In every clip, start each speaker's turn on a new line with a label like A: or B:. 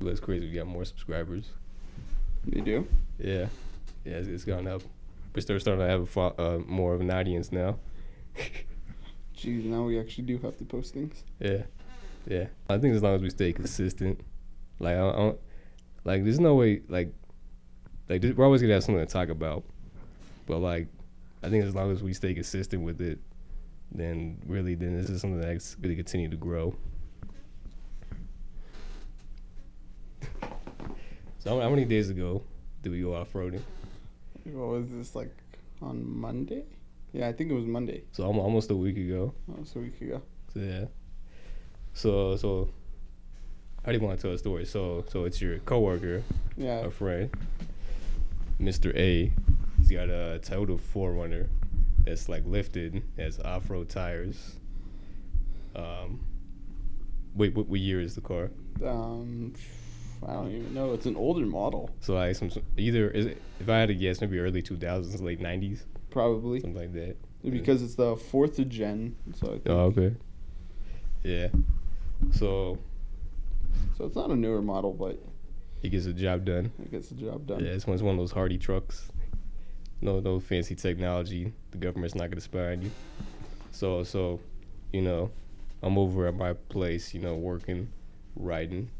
A: it's crazy. We got more subscribers.
B: You do?
A: Yeah, it's gonna help. We're starting to have more of an audience now.
B: Geez, now we actually do have to post things.
A: Yeah. I think as long as we stay consistent, like I don't, like there's no way like we're always gonna have something to talk about, but like I think as long as we stay consistent with it, then this is something that's going to continue to grow. So how many days ago did we go off-roading?
B: What was this, like, on Monday? Yeah, I think it was Monday.
A: So almost a week ago.
B: Almost a week ago.
A: So yeah. So how do you want to tell a story? So it's your coworker,
B: Yeah.
A: a friend, Mr. A. He's got a Toyota 4Runner that's like lifted, has off-road tires. Wait, what year is the car?
B: I don't even know. It's an older model.
A: So like either is it, if I had to guess, maybe early 2000s, late 90s,
B: Probably.
A: something like that.
B: Because it's the 4th gen. So I think.
A: Oh, okay. Yeah. So
B: it's not a newer model, but
A: he gets the job done.
B: it gets the job done.
A: Yeah, it's one of those hardy trucks. No fancy technology. The government's not gonna spy on you. So, I'm over at my place, working, riding,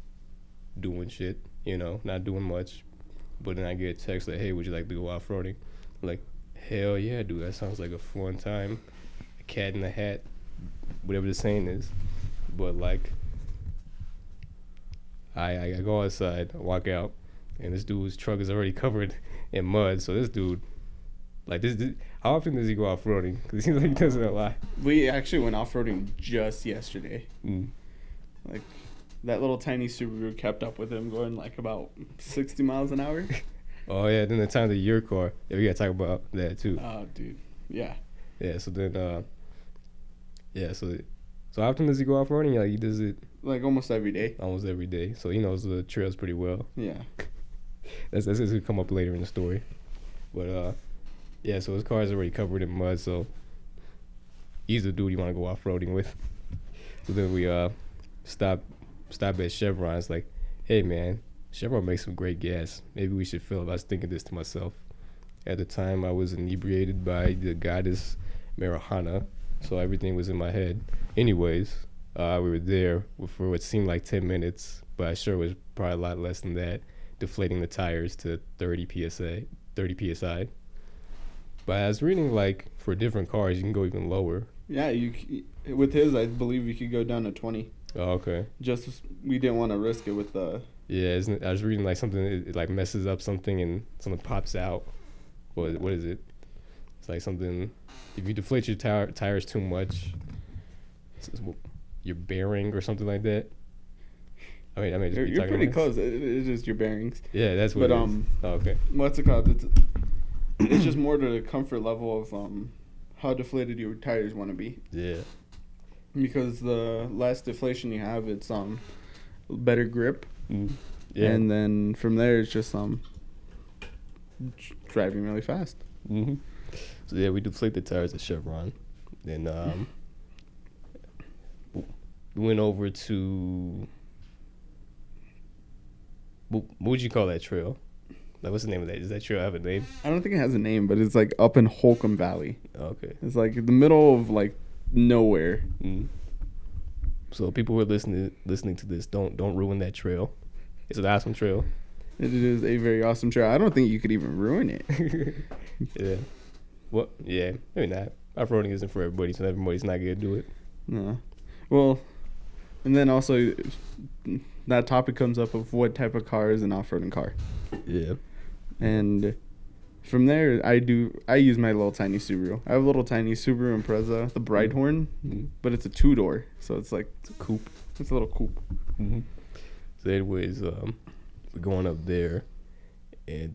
A: doing shit, not doing much. But then I get a text like, hey, would you like to go off-roading? I'm like, hell yeah, dude, that sounds like a fun time. A cat in a hat, whatever the saying is. But like, I go outside, I walk out, and this dude's truck is already covered in mud. So this dude, like this how often does he go off-roading? Because it seems like he does it a lot.
B: We actually went off-roading just yesterday. Like, that little tiny Subaru kept up with him going like about 60 miles an hour.
A: Oh yeah, then the time of your car. Yeah, we gotta talk about that too.
B: Oh, dude. Yeah.
A: Yeah, so then so how often does he go off-roading? Like he does it
B: Like almost every day.
A: almost every day. So he knows the trails pretty well.
B: Yeah.
A: That's gonna come up later in the story. But yeah, so his car is already covered in mud, so he's the dude you want to go off-roading with. So then we stop at Chevron. It's like, hey man, Chevron makes some great gas. Maybe we should fill it. I was thinking this to myself. At the time, I was inebriated by the goddess marijuana, so everything was in my head. Anyways, we were there for what seemed like 10 minutes, but I sure was probably a lot less than that, deflating the tires to 30 psi. But I was reading, like, for different cars, you can go even lower.
B: Yeah, with his, I believe you could go down to 20.
A: Oh, okay.
B: Just, we didn't want to risk it with the...
A: Yeah, I was reading, like, something, it like, messes up something and something pops out. What is it? It's like something, if you deflate your tires too much, your bearing or something like that. I mean, just be
B: you're
A: talking
B: pretty
A: about
B: close. It's just your bearings.
A: Yeah, that's what
B: But,
A: it is. Oh, okay.
B: What's it called? It's just more to the comfort level of how deflated your tires want to be.
A: Yeah.
B: Because the less deflation you have, it's better grip.
A: Yeah.
B: And then from there, it's just driving really fast.
A: So yeah, we deflate the tires at Chevron. Then we went over to what would you call that trail? Like, what's the name of that? Does that trail have a name?
B: I don't think it has a name, but it's like up in Holcomb Valley.
A: Okay.
B: It's like the middle of like nowhere.
A: So people who are listening to this, don't ruin that trail. It's an awesome trail.
B: It is a very awesome trail. I don't think you could even ruin it.
A: Yeah. Well, yeah, maybe not. Off-roading isn't for everybody, so everybody's not gonna do it.
B: No. Well, and then also that topic comes up of what type of car is an off-roading car.
A: Yeah.
B: And from there, I use my little tiny Subaru. I have a little tiny Subaru Impreza, the Brighthorn, but it's a 2-door, so it's like
A: It's a coupe.
B: It's a little coupe.
A: So anyways, we're going up there, and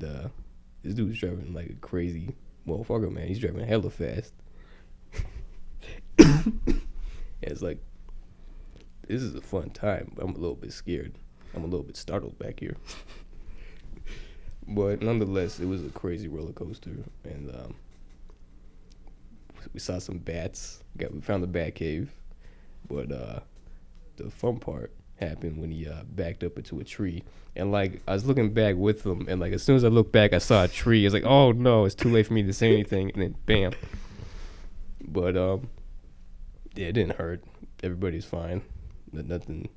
A: this dude's driving like a crazy motherfucker, man. He's driving hella fast. Yeah, it's like, this is a fun time, but I'm a little bit scared. I'm a little bit startled back here. But nonetheless, it was a crazy roller coaster, and we saw some bats. We found the bat cave, but the fun part happened when he backed up into a tree. And like I was looking back with him, and like as soon as I looked back, I saw a tree. It's like, oh no, it's too late for me to say anything, and then bam. But yeah, it didn't hurt. Everybody's fine. Nothing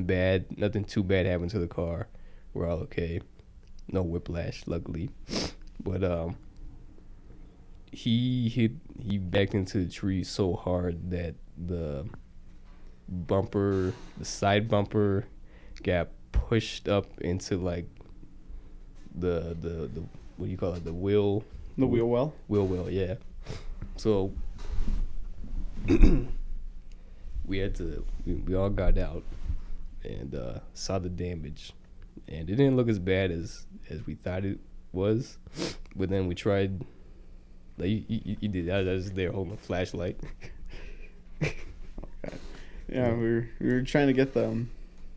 A: bad. Nothing too bad happened to the car. We're all okay. No whiplash, luckily. But he backed into the tree so hard that the side bumper, got pushed up into like the what do you call it? The wheel.
B: The wheel well.
A: Wheel well, yeah. So we all got out and saw the damage, and it didn't look as bad as we thought it was. But then we tried. Like you did. I was there holding a flashlight.
B: Yeah, we were trying to get the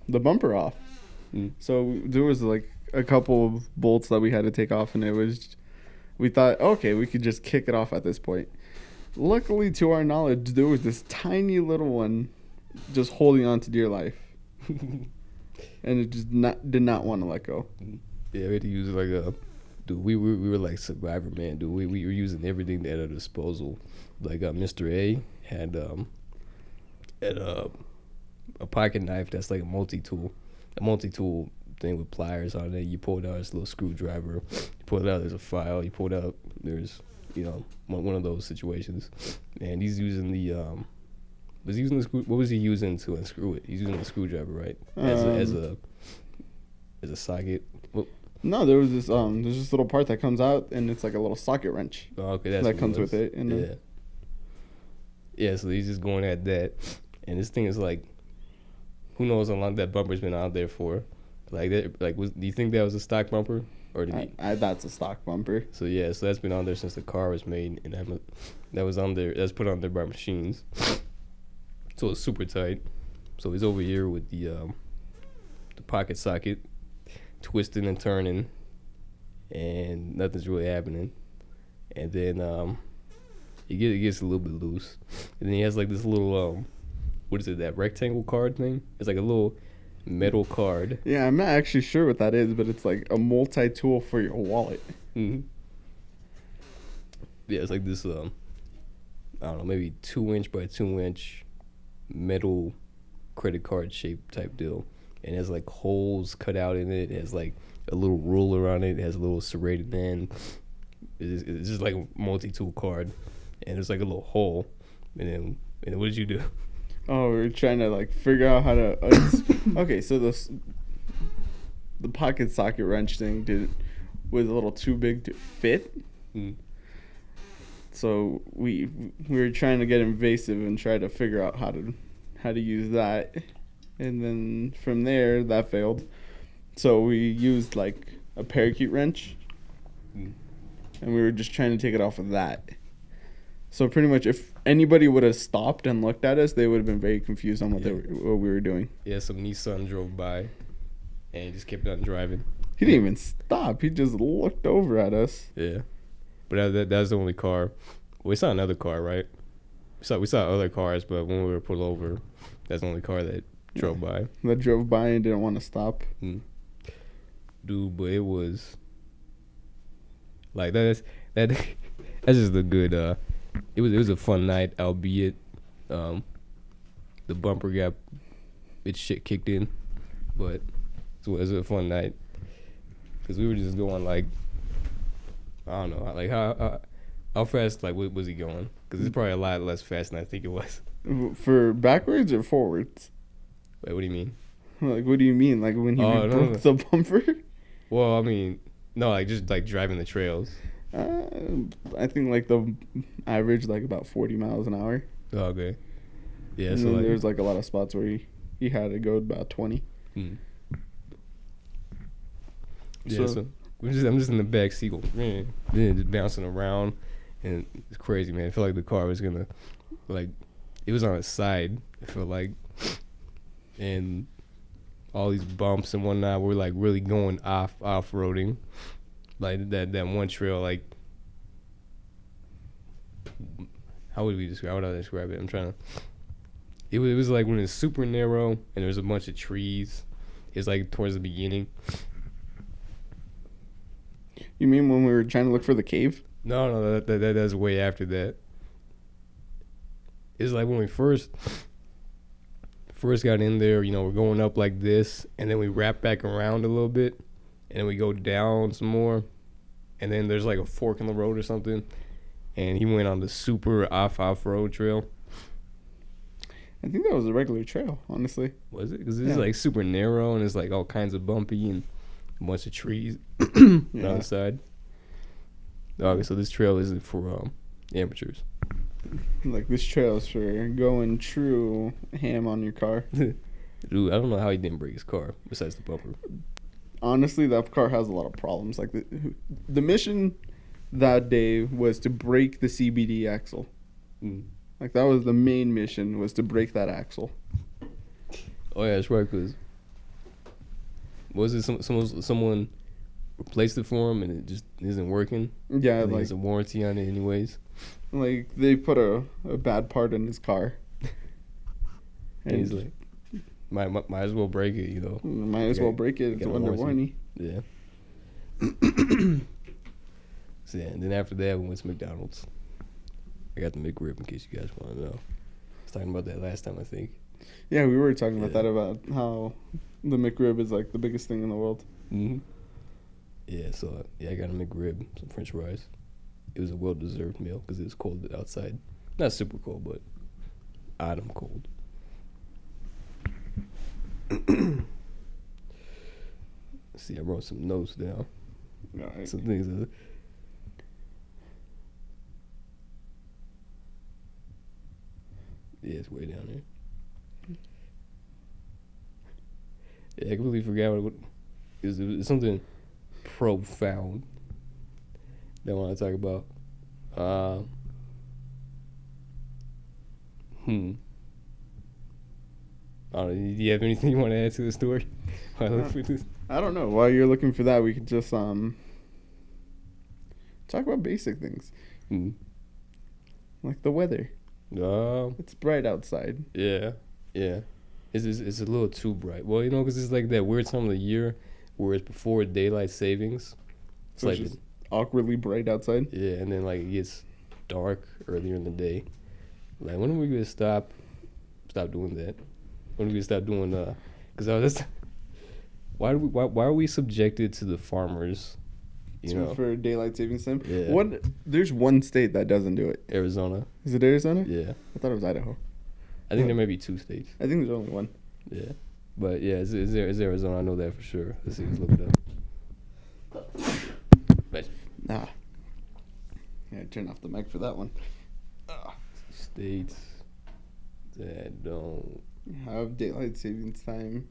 B: bumper off. So there was like a couple of bolts that we had to take off, and we thought, okay, we could just kick it off at this point. Luckily, to our knowledge, there was this tiny little one just holding on to dear life, and it just did not want to let go.
A: Yeah, we had to use like a. Dude, we were like Survivor Man, dude. We were using everything at our disposal. Like Mr. A had a pocket knife that's like a multi-tool thing with pliers on it. You pull it out, it's a little screwdriver. You pull it out, there's a file. You pull it out, there's one of those situations. And he's using the what was he using to unscrew it? He's using a screwdriver, right? As a socket. Well,
B: no, there's this little part that comes out, and it's like a little socket wrench.
A: Oh, okay, that's
B: that comes with it.
A: And yeah. So he's just going at that, and this thing is like, who knows how long that bumper's been out there for? Like that, do you think that was a stock bumper, or did he?
B: That's a stock bumper.
A: So yeah, so that's been on there since the car was made, and that was on there. That's put on there by machines. So it's super tight. So he's over here with the pocket socket, twisting and turning, and nothing's really happening. And then it gets a little bit loose, and then he has like this little what is it, that rectangle card thing? It's like a little metal card.
B: Yeah, I'm not actually sure what that is, but it's like a multi-tool for your wallet.
A: Mm-hmm. Yeah, it's like this I don't know, maybe 2-inch by 2-inch metal credit card shaped type deal, and it has like holes cut out in it. It has like a little ruler on it. It has a little serrated end. It's just like a multi-tool card, and there's like a little hole. And then what did you do?
B: Oh, we were trying to like figure out how to. Okay, so the pocket socket wrench thing was a little too big to fit. So we were trying to get invasive and try to figure out how to use that, and then from there that failed. So we used like a parakeet wrench, and we were just trying to take it off of that. So pretty much, if anybody would have stopped and looked at us, they would have been very confused on what we were doing.
A: Yeah, some Nissan drove by, and he just kept on driving.
B: He didn't even stop. He just looked over at us.
A: Yeah, but that's the only car. We saw another car, right? We saw other cars, but when we were pulled over, that's the only car that drove by.
B: That drove by and didn't want to stop.
A: Dude, but it was like that's just a good. It was a fun night, albeit the bumper got its shit kicked in, but it was a fun night because we were just going like, I don't know, like how fast like was he going? Because it's probably a lot less fast than I think it was.
B: For backwards or forwards?
A: Wait, what do you mean?
B: Like, what do you mean? Like when he broke the bumper?
A: Well, I mean, no, like just like driving the trails.
B: I think like the average like about 40 miles an hour.
A: Oh, okay. Yeah,
B: and
A: so
B: then
A: like,
B: there's like a lot of spots where he had to go about 20.
A: Yeah, so I'm just in the back seat, man, just bouncing around, and it's crazy, man. I feel like the car was gonna, like, it was on its side. I feel like, and all these bumps and whatnot were like really going off roading. Like that one trail, like, how would I describe it? I'm trying to, It was like when it's super narrow and there's a bunch of trees. It's like towards the beginning.
B: You mean when we were trying to look for the cave?
A: No, that's way after that. It's like when we first got in there, we're going up like this, and then we wrap back around a little bit, and then we go down some more, and then there's like a fork in the road or something, and he went on the super off-road trail.
B: I think that was a regular trail, honestly.
A: Was it? Because it's like super narrow, and it's like all kinds of bumpy and a bunch of trees
B: Yeah.
A: on the side. Okay, so this trail isn't for amateurs.
B: Like, this trail is for going true ham on your car.
A: Dude, I don't know how he didn't break his car besides the bumper.
B: Honestly, that car has a lot of problems. Like, the mission that day was to break the CBD axle.
A: Mm.
B: Like, that was the main mission, was to break that axle.
A: Oh yeah, that's right. Cause was it someone replaced it for him and it just isn't working?
B: Yeah, like,
A: there's a warranty on it anyways.
B: Like, they put a bad part in his car.
A: And he's like, might as well break it,
B: Might as well break it. It's under warranty.
A: Yeah. So yeah, and then after that we went to McDonald's. I got the McRib in case you guys want to know. I was talking about that last time, I think.
B: Yeah, we were talking about that, about how the McRib is like the biggest thing in the world.
A: Mm-hmm. Yeah, so I got a McRib, some French fries. It was a well-deserved meal because it was cold outside. Not super cold, but autumn cold. See, I wrote some notes down.
B: All right.
A: Some things. Yeah, it's way down there. Yeah, I completely forgot what it was something profound that I want to talk about. I don't know, do you have anything you want to add to the story? While I look for this?
B: I don't know. While you're looking for that, we could just talk about basic things. Like the weather. It's bright outside.
A: Yeah. It's a little too bright. Well, because it's like that weird time of the year where it's before daylight savings. It's
B: So
A: like
B: it's just awkwardly bright outside.
A: Yeah, and then like it gets dark earlier in the day. Like, when are we gonna stop doing that? When are we gonna stop doing because I was just why are we subjected to the farmers?
B: For daylight savings time.
A: Yeah.
B: There's one state that doesn't do it.
A: Arizona.
B: Is it Arizona?
A: Yeah.
B: I thought it was Idaho.
A: I think there may be 2 states.
B: I think there's only one.
A: Yeah. But yeah, it's Arizona. I know that for sure. Let's see. Let's look it up.
B: Nah. Yeah, turn off the mic for that one.
A: States that don't
B: have daylight savings time.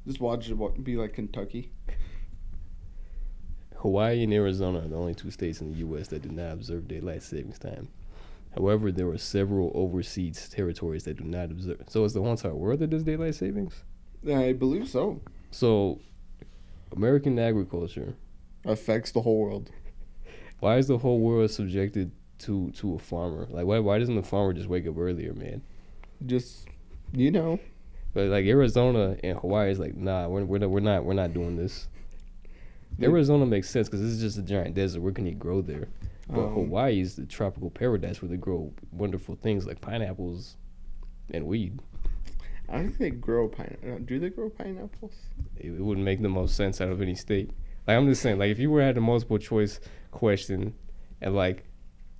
B: Just watch it be like Kentucky.
A: Hawaii and Arizona are the only 2 states in the U.S. that do not observe daylight savings time. However, there are several overseas territories that do not observe. So it's the whole entire world that does daylight savings?
B: I believe so.
A: So, American agriculture
B: affects the whole world.
A: Why is the whole world subjected to a farmer? Like, why doesn't the farmer just wake up earlier, man?
B: Just,
A: But like Arizona and Hawaii is like, nah, we're not doing this. Arizona makes sense because this is just a giant desert. Where can you grow there? But Hawaii is the tropical paradise where they grow wonderful things like pineapples and weed.
B: I don't think they grow do they grow pineapples?
A: It wouldn't make the most sense out of any state. Like, I'm just saying, like, if you were at a multiple choice question and like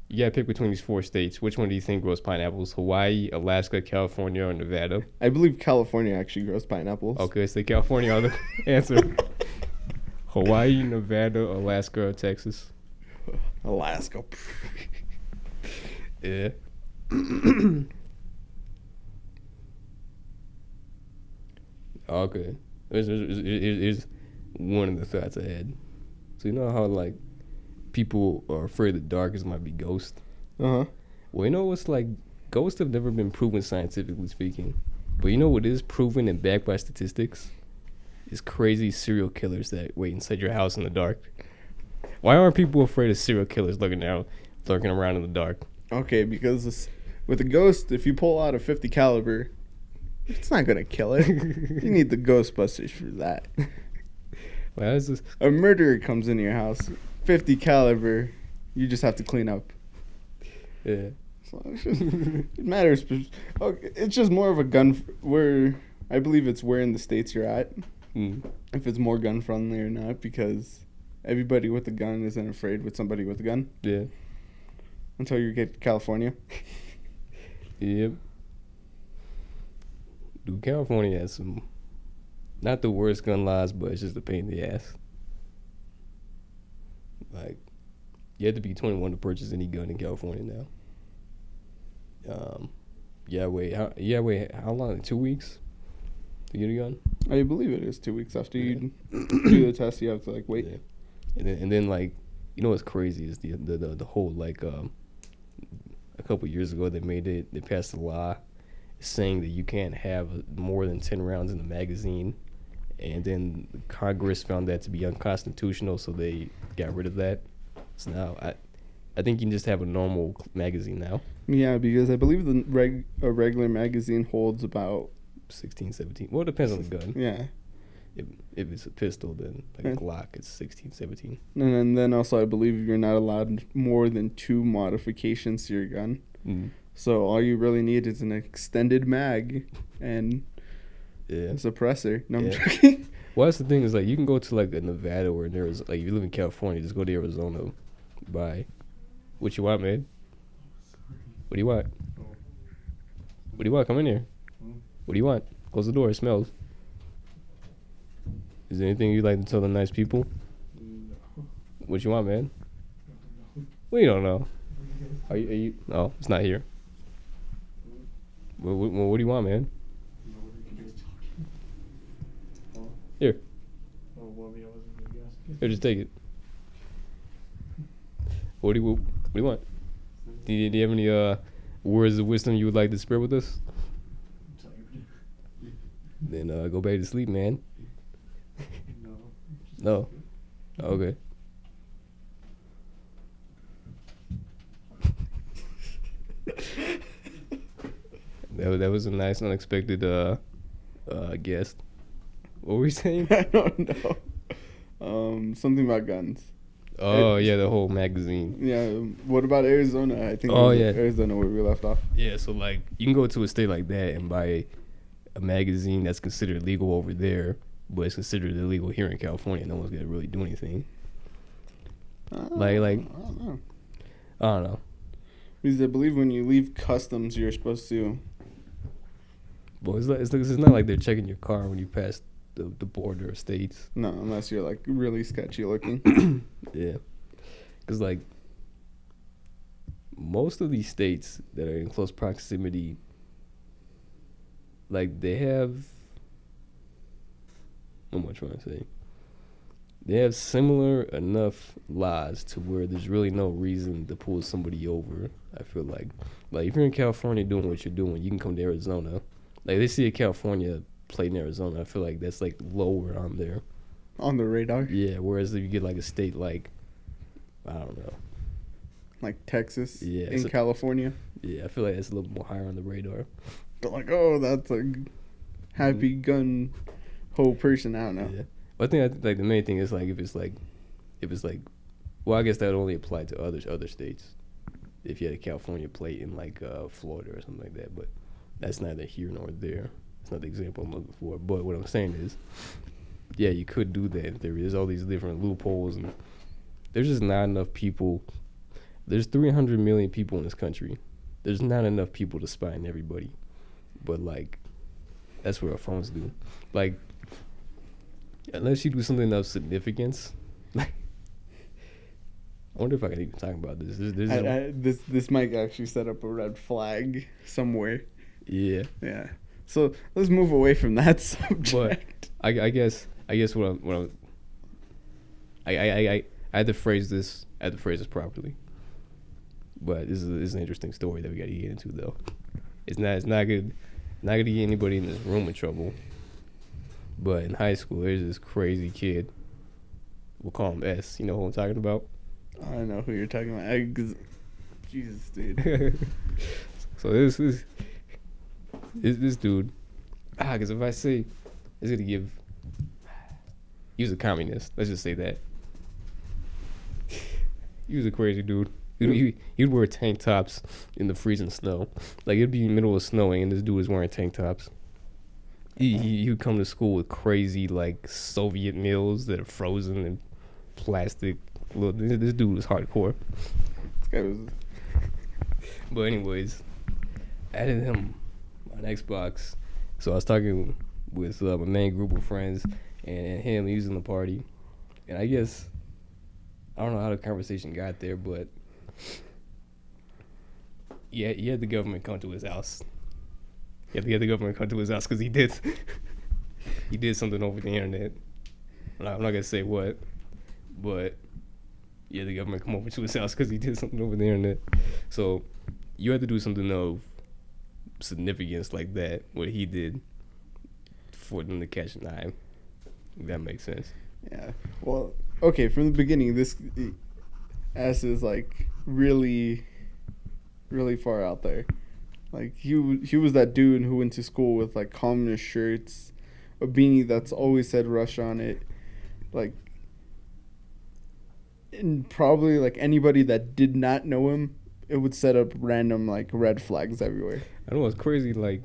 A: you gotta pick between these 4 states, which one do you think grows pineapples? Hawaii, Alaska, California, or Nevada?
B: I believe California actually grows pineapples.
A: Okay, so California are the answer. Hawaii, Nevada, Alaska, or Texas?
B: Alaska.
A: Yeah. Okay. Here's one of the thoughts I had. So, you know how like people are afraid the darkness might be ghosts?
B: Uh-huh.
A: Well, what's like, ghosts have never been proven scientifically speaking. But you know what is proven and backed by statistics? Is crazy serial killers that wait inside your house in the dark. Why aren't people afraid of serial killers lurking around in the dark?
B: Okay, because With a ghost, if you pull out a 50 caliber, it's not gonna kill it. You need the Ghostbusters for that.
A: Well, that's just,
B: A murderer comes in your house, 50 caliber, you just have to clean up.
A: yeah.
B: So it's just, it matters. Okay, it's just more of a gun. Where I believe it's where in the states you're at. If it's more gun friendly or not, because everybody with a gun isn't afraid with somebody with a gun.
A: Yeah.
B: Until you get to California.
A: Yep. Dude, California has some, not the worst gun laws, but it's just a pain in the ass. Like, you have to be 21 to purchase any gun in California now. Wait, how long? 2 weeks to get a gun?
B: I believe it is 2 weeks after you do the test. You have to like wait.
A: Yeah. And then like, you know what's crazy is the whole like a couple years ago they passed a law saying that you can't have more than 10 rounds in the magazine, and then Congress found that to be unconstitutional, so they got rid of that. So now I think you can just have a normal magazine now.
B: Yeah, because I believe a regular magazine holds about
A: 16, 17. Well, it depends on the gun.
B: Yeah.
A: If it's a pistol, then like a Glock, it's 16, 17.
B: And then also I believe you're not allowed more than 2 modifications to your gun. So all you really need is an extended mag and a suppressor. No, I'm joking.
A: Well, that's the thing is like you can go to like a Nevada or in Arizona. Like if you live in California, just go to Arizona, buy what you want, man. What do you want? What do you want? Come in here. What do you want? Close the door. It smells. Is there anything you'd like to tell the nice people?
C: No.
A: What you want, man? We don't know. Are you? No, it's not here. What do you want, man? Here. Here, just take it. What do you want? Do you have any words of wisdom you would like to share with us? Then go back to sleep, man. No. Okay. That was a nice unexpected guest. What were you saying?
B: I don't know. Something about guns.
A: Oh yeah, the whole magazine.
B: Yeah. What about Arizona? I think. Arizona where we left off.
A: Yeah, so like you can go to a state like that and buy a magazine that's considered legal over there, but it's considered illegal here in California. No one's gonna really do anything. Like
B: I don't know.
A: I don't know.
B: Because I believe when you leave customs, you're supposed to.
A: Well, it's not like they're checking your car when you pass the border of states.
B: No, unless you're like really sketchy looking.
A: Yeah, because like most of these states that are in close proximity, like they have. What am I trying to say? They have similar enough laws to where there's really no reason to pull somebody over. I feel like if you're in California doing what you're doing, you can come to Arizona. Like they see a California plate in Arizona, I feel like that's like lower on there.
B: On the radar?
A: Yeah, whereas if you get like a state like, I don't know.
B: Like Texas
A: in
B: California?
A: Yeah, I feel like it's a little more higher on the radar.
B: They're like, oh, that's a happy gun whole person. I don't know.
A: Yeah. But I think like the main thing is like if it's like, well, I guess that would only apply to other states. If you had a California plate in like Florida or something like that, but that's neither here nor there. It's not the example I'm looking for. But what I'm saying is, yeah, you could do that in theory. There's all these different loopholes, and there's just not enough people. There's 300 million people in this country. There's not enough people to spy on everybody. But like, that's what our phones do. Like, unless you do something of significance, like, I wonder if I can even talk about this.
B: This might actually set up a red flag somewhere.
A: Yeah.
B: Yeah. So let's move away from that subject.
A: But I guess what I had to phrase this. Properly. But this is an interesting story that we got to get into, though. It's not good. Not gonna get anybody in this room in trouble. But in high school, there's this crazy kid. We'll call him S. You know who I'm talking about?
B: I know who you're talking about. Jesus, dude.
A: So this dude, because if I say it's gonna give, he was a communist. Let's just say that. He was a crazy dude. He'd wear tank tops in the freezing snow. Like, it'd be in the middle of snowing, and this dude was wearing tank tops. He would come to school with crazy, like, Soviet meals that are frozen in plastic. Look, this dude was hardcore.
B: This guy was.
A: But anyways, I added him on Xbox. So I was talking with my main group of friends, and him. He was in the party, and I guess I don't know how the conversation got there, but yeah, he had the government come to his house. He had the government come to his house because he did something over the internet. I'm not gonna say what, but yeah, the government come over to his house because he did something over the internet. So you had to do something of significance like that, what he did, for them to catch an eye. If that makes sense.
B: Yeah. Well, okay. From the beginning, this ass is like really, really far out there. Like he was that dude who went to school with like communist shirts, a beanie that's always said Russia on it, like, and probably like anybody that did not know him, it would set up random like red flags everywhere.
A: I don't know. It's crazy. Like,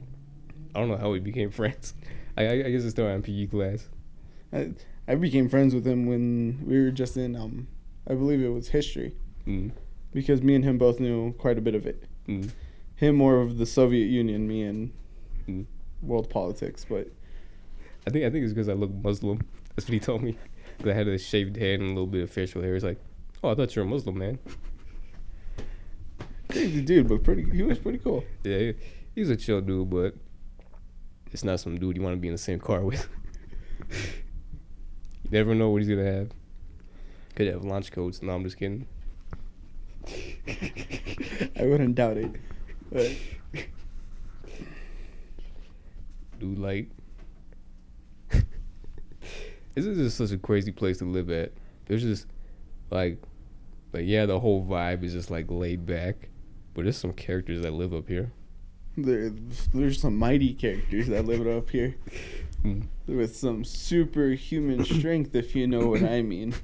A: I don't know how we became friends. I guess it's still in PE class.
B: I became friends with him when we were just in I believe it was history, because me and him both knew quite a bit of it. Him more of the Soviet Union, me and world politics. But
A: I think it's because I look Muslim. That's what he told me. Because I had a shaved head and a little bit of facial hair. He's like, "Oh, I thought you were a Muslim, man."
B: Crazy dude, but he was pretty cool.
A: Yeah, he's a chill dude, but it's not some dude you want to be in the same car with. You never know what he's gonna have. Could have launch codes. No, I'm just kidding.
B: I wouldn't doubt it. But
A: dude, like, this is just such a crazy place to live at. There's just like yeah, the whole vibe is just like laid back, but there's some characters that live up here.
B: There's some mighty characters that live up here with some superhuman strength, if you know what I mean.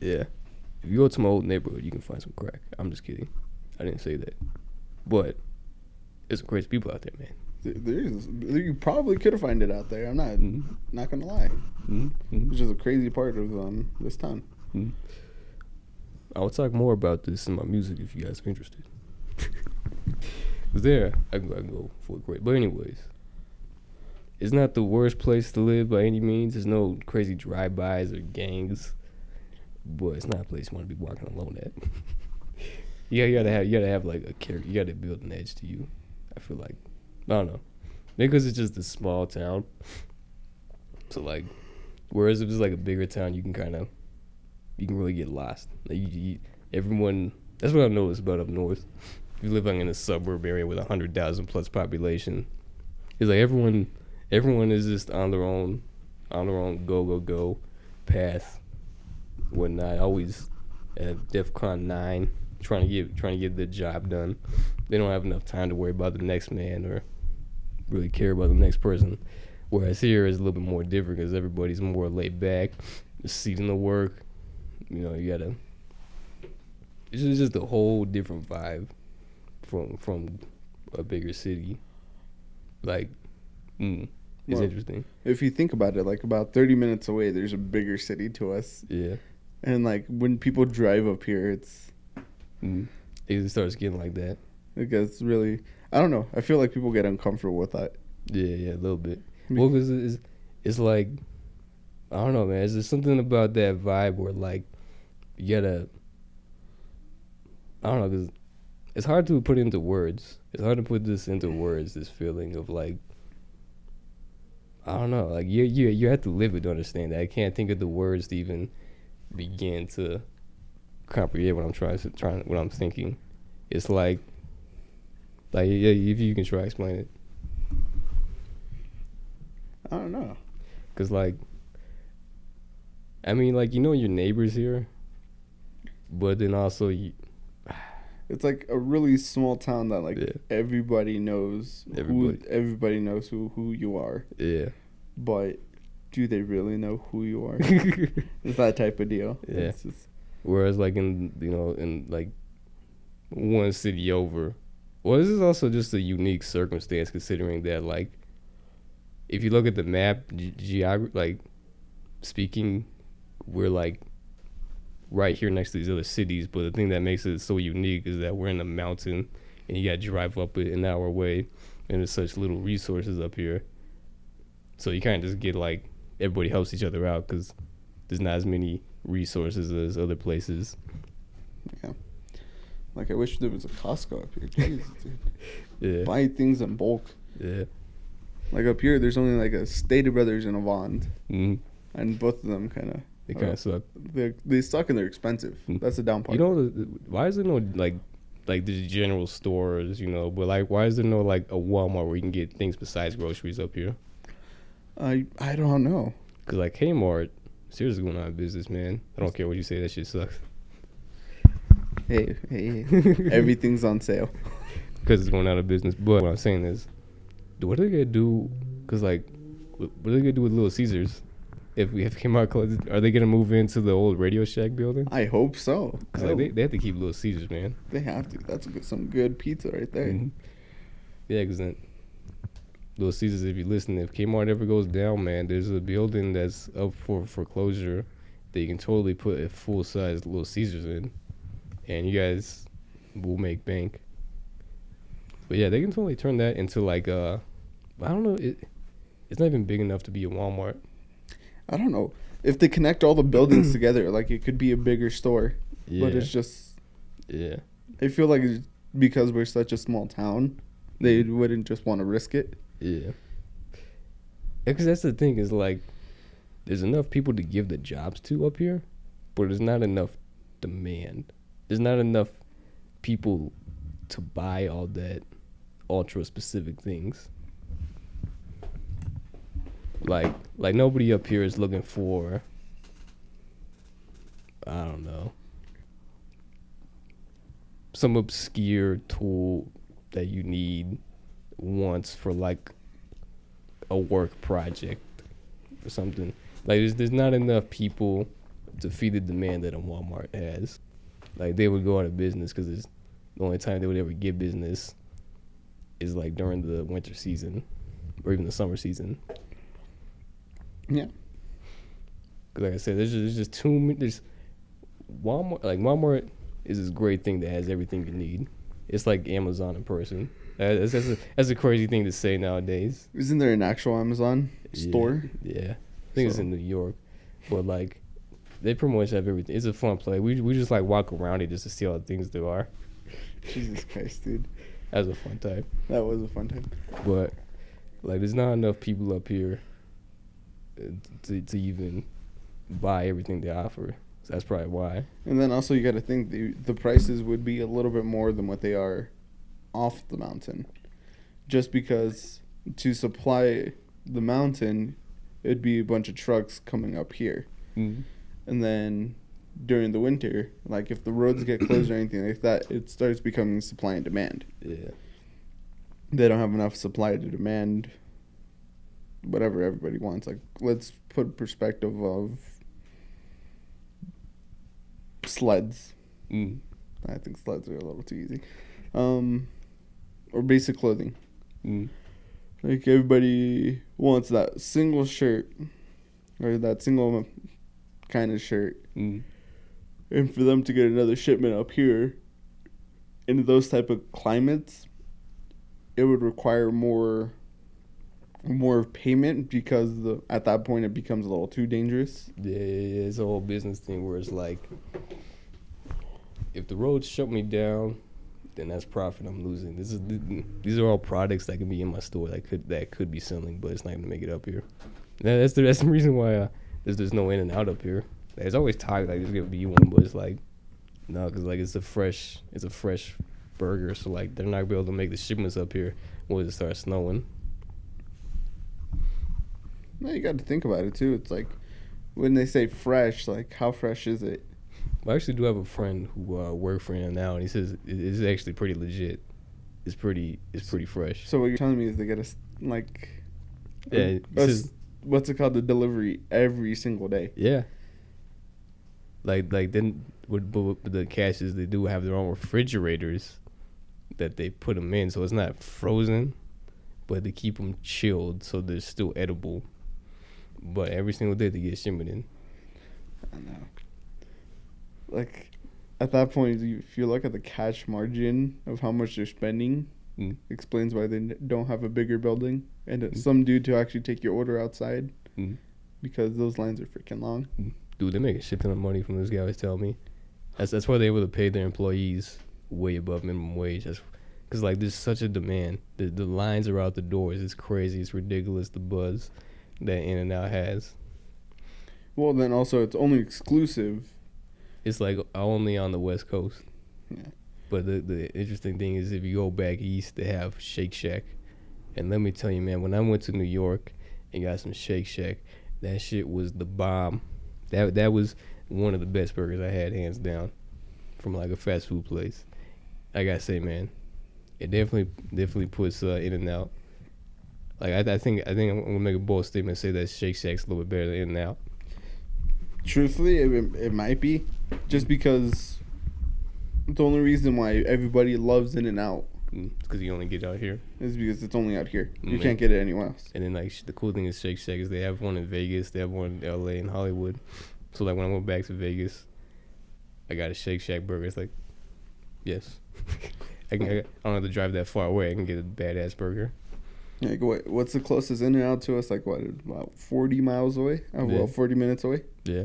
A: Yeah. If you go to my old neighborhood, you can find some crack. I'm just kidding. I didn't say that. But there's some crazy people out there, man.
B: You probably could have found it out there. I'm not gonna lie. Which is a crazy part of this town.
A: I'll talk more about this in my music if you guys are interested. But there, I can go for a great. But anyways, it's not the worst place to live by any means. There's no crazy drive-bys or gangs. But it's not a place you want to be walking alone at. You gotta have like a character. You gotta build an edge to you. I feel like, I don't know, maybe because it's just a small town. So like, whereas if it's like a bigger town, you can really get lost. Like everyone. That's what I've noticed about up north. If you live like in a suburb area with 100,000 plus population, it's like everyone is just on their own go path. Whatnot, always at DEFCON 9, trying to get the job done. They don't have enough time to worry about the next man or really care about the next person. Whereas here is a little bit more different because everybody's more laid back, seasoned to work. You know, you gotta. It's just a whole different vibe from a bigger city. Like, it's interesting.
B: If you think about it, like about 30 minutes away, there's a bigger city to us.
A: Yeah.
B: And like when people drive up here,
A: It starts getting like that.
B: It gets really, I don't know. I feel like people get uncomfortable with that.
A: Yeah, a little bit. Well, because it's like, I don't know, man. There's something about that vibe where like you gotta, I don't know, because it's hard to put into words. It's hard to put this into words. This feeling of like, I don't know, like you have to live it to understand that. I can't think of the words to even begin to comprehend what I'm thinking. It's like yeah, if you can try to explain it.
B: I don't know.
A: Cause like, I mean, like, you know your neighbors here, but then also
B: It's like a really small town that like
A: Yeah.
B: everybody knows everybody knows who you are.
A: Yeah.
B: But do they really know who you are? It's that type of deal.
A: Yeah.
B: It's just,
A: Whereas like in like one city over. Well, this is also just a unique circumstance considering that like if you look at the map, geography, like speaking, we're like right here next to these other cities. But the thing that makes it so unique is that we're in a mountain, and you got to drive up it an hour away, and there's such little resources up here. So you kind of just get like everybody helps each other out because there's not as many resources as other places.
B: yeah. Like I wish there was a Costco up here. Jesus, dude.
A: Yeah.
B: Buy things in bulk.
A: Yeah.
B: Like up here, there's only like a Stater Brothers and a Vons,
A: Mm-hmm.
B: and both of them kind of
A: They kind of suck.
B: they suck and they're expensive. That's the down part.
A: You know, why is there no like the general stores, but like why is there no like a Walmart where you can get things besides groceries up here?
B: I don't know.
A: Cause like Kmart, seriously going out of business, man. I don't care what you say, that shit sucks.
B: Hey, everything's on sale.
A: Cause it's going out of business. But what I'm saying is, what are they gonna do? Cause like, what are they gonna do with Little Caesars? If Kmart closes, are they gonna move into the old Radio Shack building?
B: I hope so.
A: Cause like they have to keep Little Caesars, man.
B: They have to. That's some good pizza right there.
A: Mm-hmm. Yeah, cause then Little Caesars, if you listen, if Kmart ever goes down, man, there's a building that's up for foreclosure that you can totally put a full size Little Caesars in, and you guys will make bank. But yeah, they can totally turn that into like I don't know, it's not even big enough to be a Walmart.
B: I don't know if they connect all the buildings together, like it could be a bigger store.
A: Yeah.
B: But it's just,
A: Yeah.
B: I feel like it's because we're such a small town, they wouldn't just want to risk it.
A: Yeah. Because that's the thing is like, there's enough people to give the jobs to up here, but there's not enough demand. There's not enough people to buy all that ultra specific things. Like nobody up here is looking for, I don't know, some obscure tool that you need once for like a work project or something. Like there's not enough people to feed the demand that a Walmart has. Like they would go out of business because it's the only time they would ever get business is like during the winter season or even the summer season.
B: Yeah.
A: Cause like I said, there's just too many. There's Walmart. Like Walmart is this great thing that has everything you need. It's like Amazon in person. That's a crazy thing to say nowadays.
B: Isn't there an actual Amazon store?
A: Yeah. I think it's in New York, but like they pretty much have everything. It's a fun place. We just like walk around it just to see all the things there are.
B: Jesus Christ, dude.
A: That was a fun time.
B: That was a fun time.
A: But like, there's not enough people up here to even buy everything they offer. So that's probably why.
B: And then also you got to think the prices would be a little bit more than what they are off the mountain. Just because to supply the mountain, it'd be a bunch of trucks coming up here.
A: Mm-hmm.
B: And then during the winter, like if the roads get closed or anything like that, it starts becoming supply and demand.
A: Yeah.
B: They don't have enough supply to demand whatever everybody wants. Like, let's put perspective of sleds.
A: Mm.
B: I think sleds are a little too easy. Or basic clothing.
A: Mm.
B: Like, everybody wants that single shirt or that single kind of shirt.
A: Mm.
B: And for them to get another shipment up here in those type of climates, it would require more payment because at that point it becomes a little too dangerous.
A: Yeah, it's a whole business thing where it's like, if the roads shut me down, then that's profit I'm losing. These are all products that can be in my store that could be selling, but it's not gonna make it up here. That's the reason why there's no in and out up here. There's always talk like there's gonna be one, but it's like no, because like it's a fresh burger, so like they're not gonna be able to make the shipments up here once it starts snowing.
B: No, you got to think about it too. It's like when they say fresh, like how fresh is it?
A: I actually do have a friend who worked for him now, and he says it's actually pretty legit. It's pretty fresh.
B: So what you're telling me is they get us like,
A: Yeah, he says,
B: what's it called, the delivery every single day.
A: yeah. Like then with the cashes, they do have their own refrigerators that they put them in, so it's not frozen, but they keep them chilled so they're still edible. But every single day they get shipment in.
B: I know. Like, at that point, if you look at the cash margin of how much they're spending, explains why they don't have a bigger building and some dude to actually take your order outside, because those lines are freaking long.
A: Dude, they make a shit ton of money from this guy was telling me. That's why they're able to pay their employees way above minimum wage. Because, like, there's such a demand. The lines are out the doors. It's crazy. It's ridiculous, the buzz that In-N-Out has.
B: Well, then also, it's only exclusive.
A: It's, like, only on the West Coast.
B: Yeah.
A: But the interesting thing is if you go back east, they have Shake Shack. And let me tell you, man, when I went to New York and got some Shake Shack, that shit was the bomb. That was one of the best burgers I had, hands down, from like a fast food place. I gotta say, man, it definitely puts In-N-Out. Like I think I'm gonna make a bold statement and say that Shake Shack's a little bit better than In-N-Out.
B: Truthfully, it might be, just because the only reason why everybody loves In-N-Out
A: Because you only get out here.
B: is because it's only out here. You
A: Man.
B: can't get it anywhere else.
A: And then like the cool thing is Shake Shack is they have one in Vegas, they have one in LA and Hollywood. So like when I went back to Vegas, I got a Shake Shack burger. It's like, yes, I don't have to drive that far away. I can get a badass burger.
B: Like, what's the closest In-N-Out to us? Like, what, about 40 miles away? Oh,
A: Yeah.
B: well, 40 minutes away.
A: Yeah.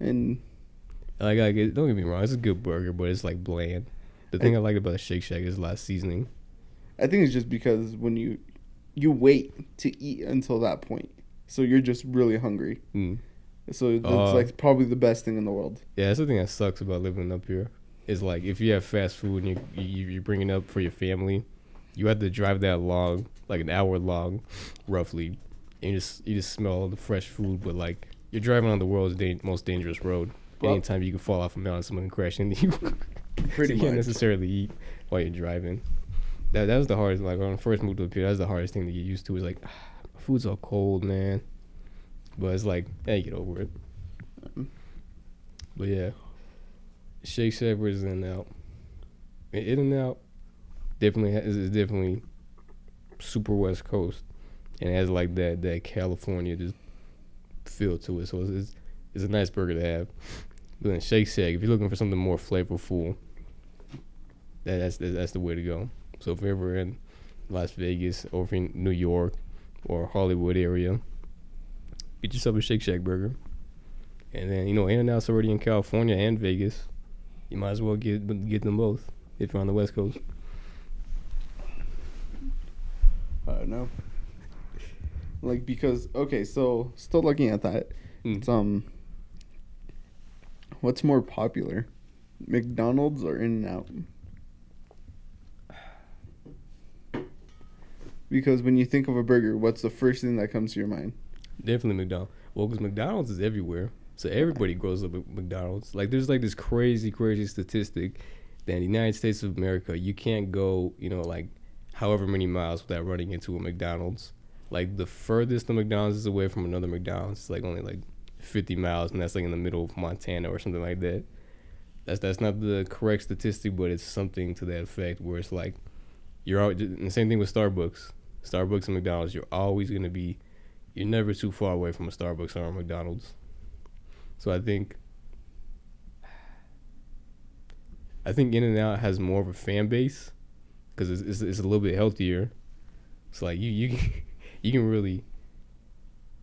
B: And
A: Like don't get me wrong, it's a good burger, but it's like bland. The thing I like about a Shake Shack is a lot of seasoning.
B: I think it's just because when you wait to eat until that point, so you're just really hungry. So it's like probably the best thing in the world.
A: Yeah, that's the thing that sucks about living up here. Is like if you have fast food and you bring it up for your family, you have to drive that long, like an hour long, roughly, and you just smell the fresh food. But like you're driving on the world's most dangerous road.
B: Well,
A: Anytime you can fall off a mountain, someone can crash into you.
B: Pretty
A: So you can't
B: much.
A: necessarily eat while you're driving. That was the hardest. Like when I first moved up here, that was the hardest thing to get used to. Is like, food's all cold, man. But it's like, hey, get over it. But yeah, Shake Shack versus In-N-Out. In-N-Out is definitely super West Coast, and it has like that California just feel to it. So it's a nice burger to have. But then Shake Shack, if you're looking for something more flavorful, that's the way to go. So if you're ever in Las Vegas or if you're in New York or Hollywood area, get yourself a Shake Shack burger. And then, In-N-Out's already in California and Vegas. You might as well get them both if you're on the West Coast.
B: I don't know. Like, because, okay, so still looking at that, it's, what's more popular, McDonald's or In-N-Out? Because when you think of a burger, what's the first thing that comes to your mind?
A: Definitely McDonald's. Well, because McDonald's is everywhere. So everybody grows up at McDonald's. Like, there's like this crazy statistic that in the United States of America, you can't go, like however many miles without running into a McDonald's. Like, the furthest the McDonald's is away from another McDonald's is like only like 50 miles, and that's like in the middle of Montana or something like that. That's not the correct statistic, but it's something to that effect where it's like, you're all, and the same thing with Starbucks. Starbucks and McDonald's, you're never too far away from a Starbucks or a McDonald's. So I think In-N-Out has more of a fan base because it's a little bit healthier. It's like you can really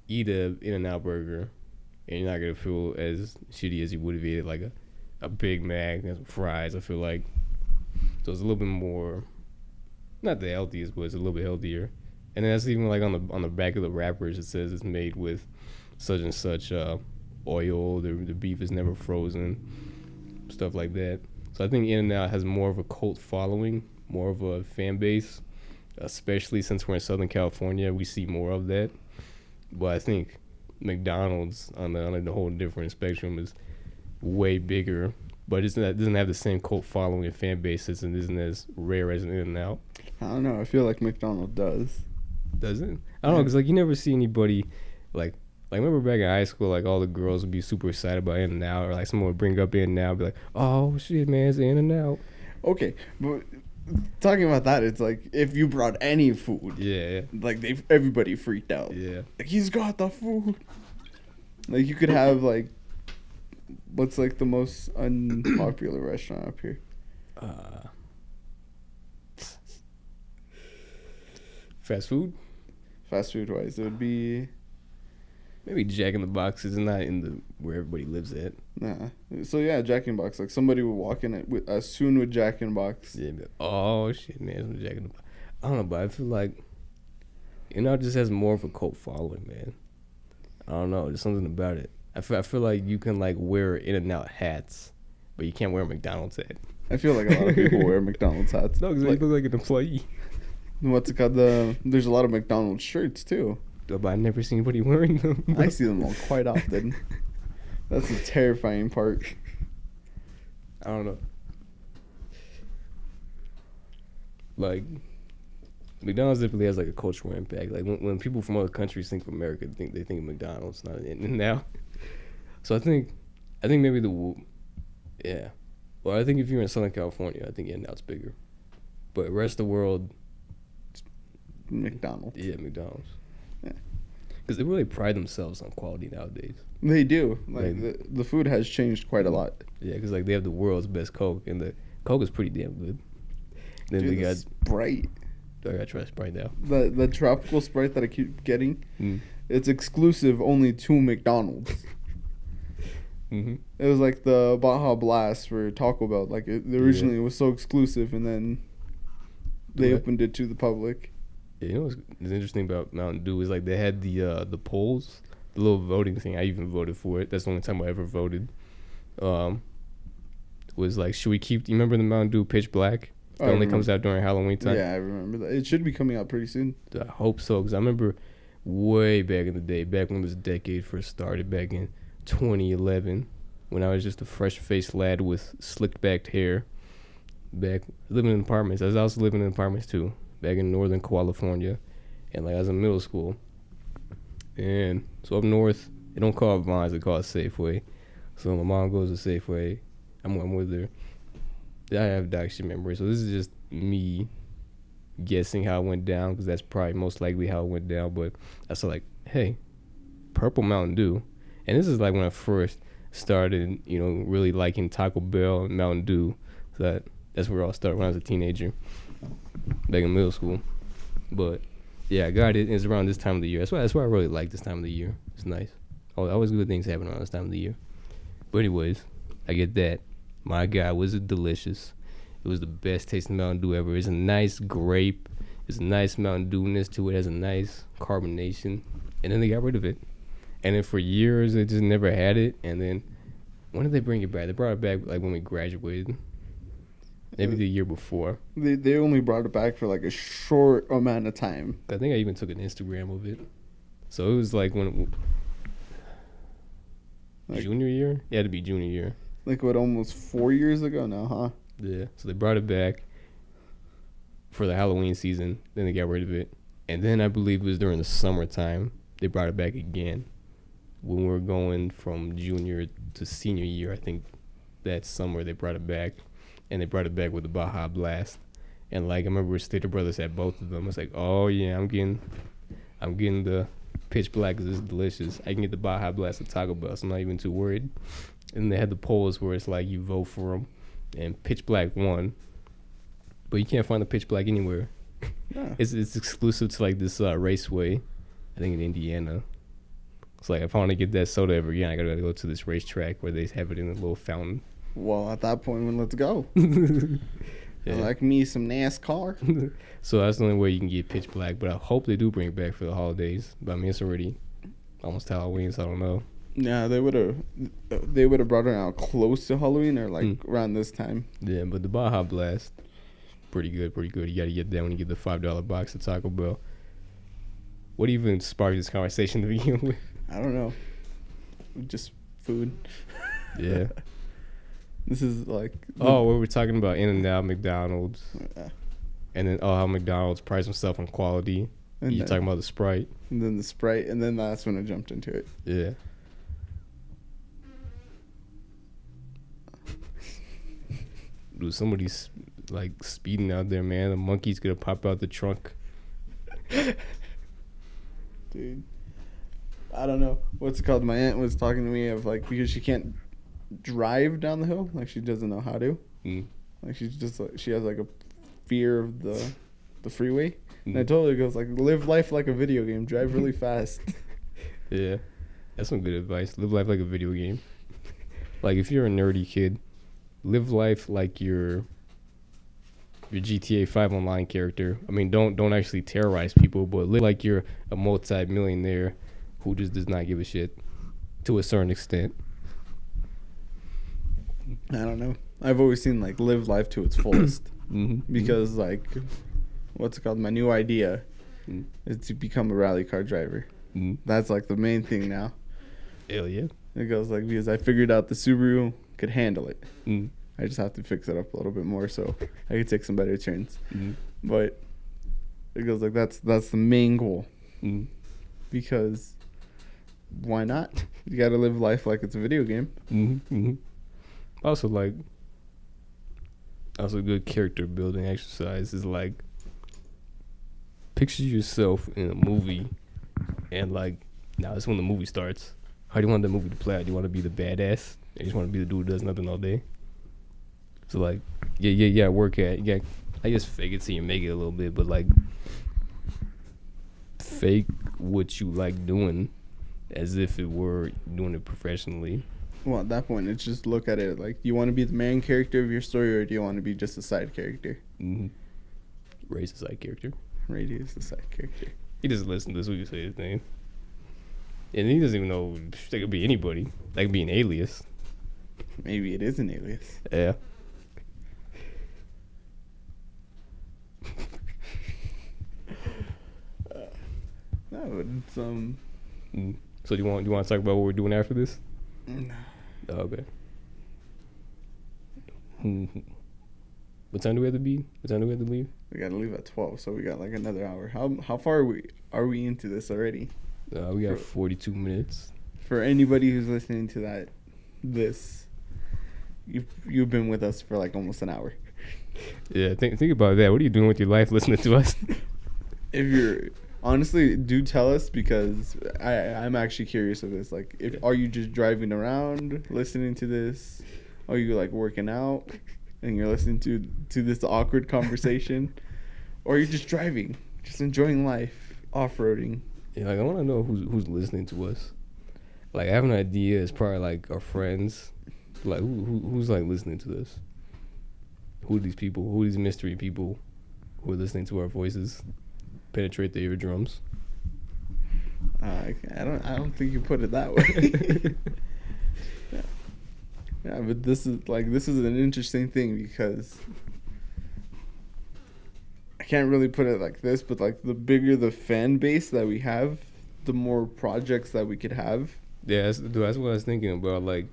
A: eat a In-N-Out burger and you're not gonna feel as shitty as you would have eaten like a Big Mac and some fries. I feel like so it's a little bit more, not the healthiest, but it's a little bit healthier. And then that's even like on the back of the wrappers, it says it's made with such and such oil. The beef is never frozen, stuff like that. So I think In-N-Out has more of a cult following, more of a fan base, especially since we're in Southern California. We see more of that. But I think McDonald's on the whole different spectrum way bigger, but doesn't have the same cult following and fan bases, and isn't as rare as an In-N-Out.
B: I don't know. I feel like McDonald's does.
A: Does it? I don't know, because like you never see anybody like remember back in high school, like all the girls would be super excited about In-N-Out, or like someone would bring up In-N-Out, be like, "Oh shit, man, it's In-N-Out."
B: Okay, but talking about that, it's like if you brought any food,
A: Yeah,
B: like everybody freaked out.
A: yeah.
B: Like he's got the food. Like you could have like, what's like the most unpopular restaurant up here?
A: Fast food.
B: Fast food wise, it would be
A: Maybe Jack in the Box is not in the where everybody lives at.
B: nah. So yeah, Jack in the Box. Like somebody would walk in it with as soon with Jack in the Box.
A: Yeah, but, oh shit, man, it's Jack in the Box. I don't know, but I feel like it just has more of a cult following, man. I don't know, there's something about it. I feel like you can like wear In-N-Out hats, but you can't wear a McDonald's hat.
B: I feel like a lot of people wear McDonald's hats.
A: No, because
B: like,
A: they look like an employee.
B: what's it called? There's a lot of McDonald's shirts too.
A: But I've never seen anybody wearing them.
B: I see them all quite often. That's the terrifying part.
A: I don't know. Like, McDonald's definitely has like a cultural impact. Like when people from other countries think of America, they think of McDonald's, not In-N-Out. So I think maybe yeah. Well, I think if you're in Southern California, I think In-N-Out's bigger. But the rest of the world,
B: McDonald's.
A: yeah, McDonald's.
B: Yeah.
A: Because they really pride themselves on quality nowadays.
B: They do. Like
A: Like-
B: the food has changed quite a lot.
A: Yeah, because like they have the world's best Coke, and the Coke is pretty damn good. Then
B: Dude,
A: they
B: the
A: got
B: Sprite.
A: I gotta try Sprite now.
B: The tropical Sprite that I keep getting,
A: Mm.
B: it's exclusive only to McDonald's.
A: Mm-hmm.
B: It was like the Baja Blast for Taco Bell. Like originally it was so exclusive, and then they
A: Yeah.
B: opened it to the public.
A: Yeah, you know what's interesting about Mountain Dew is like they had the polls, the little voting thing. I even voted for it. That's the only time I ever voted. Was like, should we keep? You remember the Mountain Dew Pitch Black? It
B: I
A: only
B: remember.
A: comes out during Halloween time.
B: Yeah, I remember that. It should be coming out pretty soon.
A: I hope so, because I remember way back in the day, back when this decade first started, back in 2011, when I was just a fresh-faced lad with slicked-backed hair. Back living in apartments. I was also living in apartments too, back in Northern California, and like I was in middle school. And so up north, they don't call it Vines, they call it Safeway. So my mom goes to Safeway. I'm with her. I have dark shit memory, so this is just me guessing how it went down, because that's probably most likely how it went down. But I saw like, hey, purple Mountain Dew, and this is like when I first started, really liking Taco Bell and Mountain Dew. So that's where it all started when I was a teenager, back in middle school. But yeah, I got it. It's around this time of the year. That's why I really like this time of the year. It's nice. Always good things happen around this time of the year. But anyways, I get that. My God, was it delicious. It was the best tasting Mountain Dew ever. It's a nice grape. It's a nice Mountain Dewness to it. It has a nice carbonation. And then they got rid of it. And then for years, they just never had it. And then, when did they bring it back? They brought it back like when we graduated. Maybe the year before.
B: They only brought it back for like a short amount of time.
A: I think I even took an Instagram of it. So it was like junior year? It had to be junior year.
B: Like what, almost 4 years ago now, huh?
A: Yeah. So they brought it back for the Halloween season. Then they got rid of it. And then I believe it was during the summertime. They brought it back again. When we were going from junior to senior year, I think that summer they brought it back. And they brought it back with the Baja Blast. And like I remember Stater Brothers had both of them. It's like, oh yeah, I'm getting the Pitch Black because it's delicious. I can get the Baja Blast at Taco Bell, so I'm not even too worried. And they had the polls where it's like you vote for them, and Pitch Black won. But you can't find the Pitch Black anywhere.
B: Yeah.
A: It's exclusive to like this raceway, I think in Indiana. It's like if I want to get that soda ever again, I gotta go to this racetrack where they have it in a little fountain.
B: Well, at that point, let's go.
A: Yeah.
B: Like me some NASCAR.
A: So that's the only way you can get Pitch Black. But I hope they do bring it back for the holidays. But I mean, it's already almost Halloween, so I don't know.
B: Yeah, they would have brought it out close to Halloween or like around this time.
A: Yeah, but the Baja Blast, pretty good. You gotta get that when you get the $5 box at Taco Bell. What even sparked this conversation to begin with?
B: I don't know. Just food.
A: Yeah.
B: This is like.
A: Oh, we were talking about In-N-Out, McDonald's,
B: Uh,
A: and then how McDonald's prides themselves on quality.
B: and
A: You're
B: then,
A: talking about the Sprite.
B: and then the Sprite, and then that's when I jumped into it.
A: Yeah. Dude, somebody's like speeding out there, man. The monkey's gonna pop out the trunk.
B: Dude, I don't know what's it called. My aunt was talking to me of like, because she can't drive down the hill, like she doesn't know how to.
A: Mm.
B: Like she's just like, she has like a fear of the freeway. And I
A: Mm.
B: told her, it goes like, live life like a video game, drive really fast.
A: Yeah, that's some good advice. Live life like a video game. Like if you're a nerdy kid, live life like your GTA 5 online character. I mean, don't actually terrorize people, but live like you're a multi-millionaire who just does not give a shit to a certain extent.
B: I don't know. I've always seen like live life to its fullest
A: Mm-hmm.
B: because like, what's it called? My new idea
A: Mm.
B: is to become a rally car driver.
A: Mm.
B: That's like the main thing now.
A: Hell yeah.
B: It goes like, because I figured out the Subaru could handle it.
A: Mm.
B: I just have to fix it up a little bit more so I could take some better turns.
A: Mm.
B: But it goes like, that's the main goal,
A: Mm.
B: because why not? You got to live life like it's a video game.
A: Mm-hmm. Mm-hmm. Also, like, good character building exercise is like, picture yourself in a movie, and like, now that's when the movie starts. How do you want the movie to play out? Do you want to be the badass? Or you just want to be the dude who does nothing all day? So like, yeah, work at, yeah, I guess fake it till you make it a little bit, but like, fake what you like doing as if it were doing it professionally.
B: Well, at that point, it's just look at it like, do you want to be the main character of your story, or do you want to be just a side character?
A: Mm-hmm. Ray's a side character.
B: Ray is the side character.
A: He doesn't listen to this when you say his name. And he doesn't even know. They could be anybody. That could be an alias.
B: Maybe it is an alias.
A: Yeah.
B: No, it's
A: Mm. So do you want to talk about what we're doing after this?
B: no.
A: Oh, okay. What time do we have to be? What time do we have to leave?
B: We gotta leave at 12, so we got like another hour. How far are we into this already?
A: We got 42 minutes.
B: For anybody who's listening to this, you've been with us for like almost an hour.
A: Yeah, think about that. What are you doing with your life listening to us?
B: If you're honestly, do tell us, because I'm actually curious of this. Like, are you just driving around listening to this? Are you like working out and you're listening to this awkward conversation? Or are you just driving, just enjoying life, off-roading?
A: Yeah, like I want to know who's listening to us. Like I have an idea. It's probably like our friends. Like who's like listening to this? Who are these people? Who are these mystery people who are listening to our voices penetrate the eardrums?
B: I don't think you put it that way. Yeah, but this is an interesting thing, because I can't really put it like this, but like the bigger the fan base that we have, the more projects that we could have.
A: Yeah, that's what I was thinking about. Like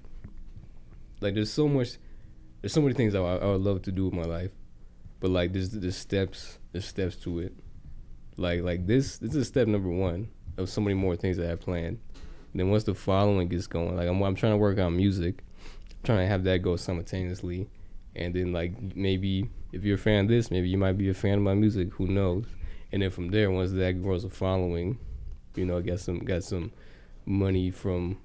A: there's so many things I would love to do with my life, but like there's steps to it. Like this is step number 1 of so many more things that I have planned. And then once the following gets going, like I'm trying to work on music, I'm trying to have that go simultaneously, and then like maybe if you're a fan of this, maybe you might be a fan of my music. Who knows? And then from there, once that grows a following, got some money from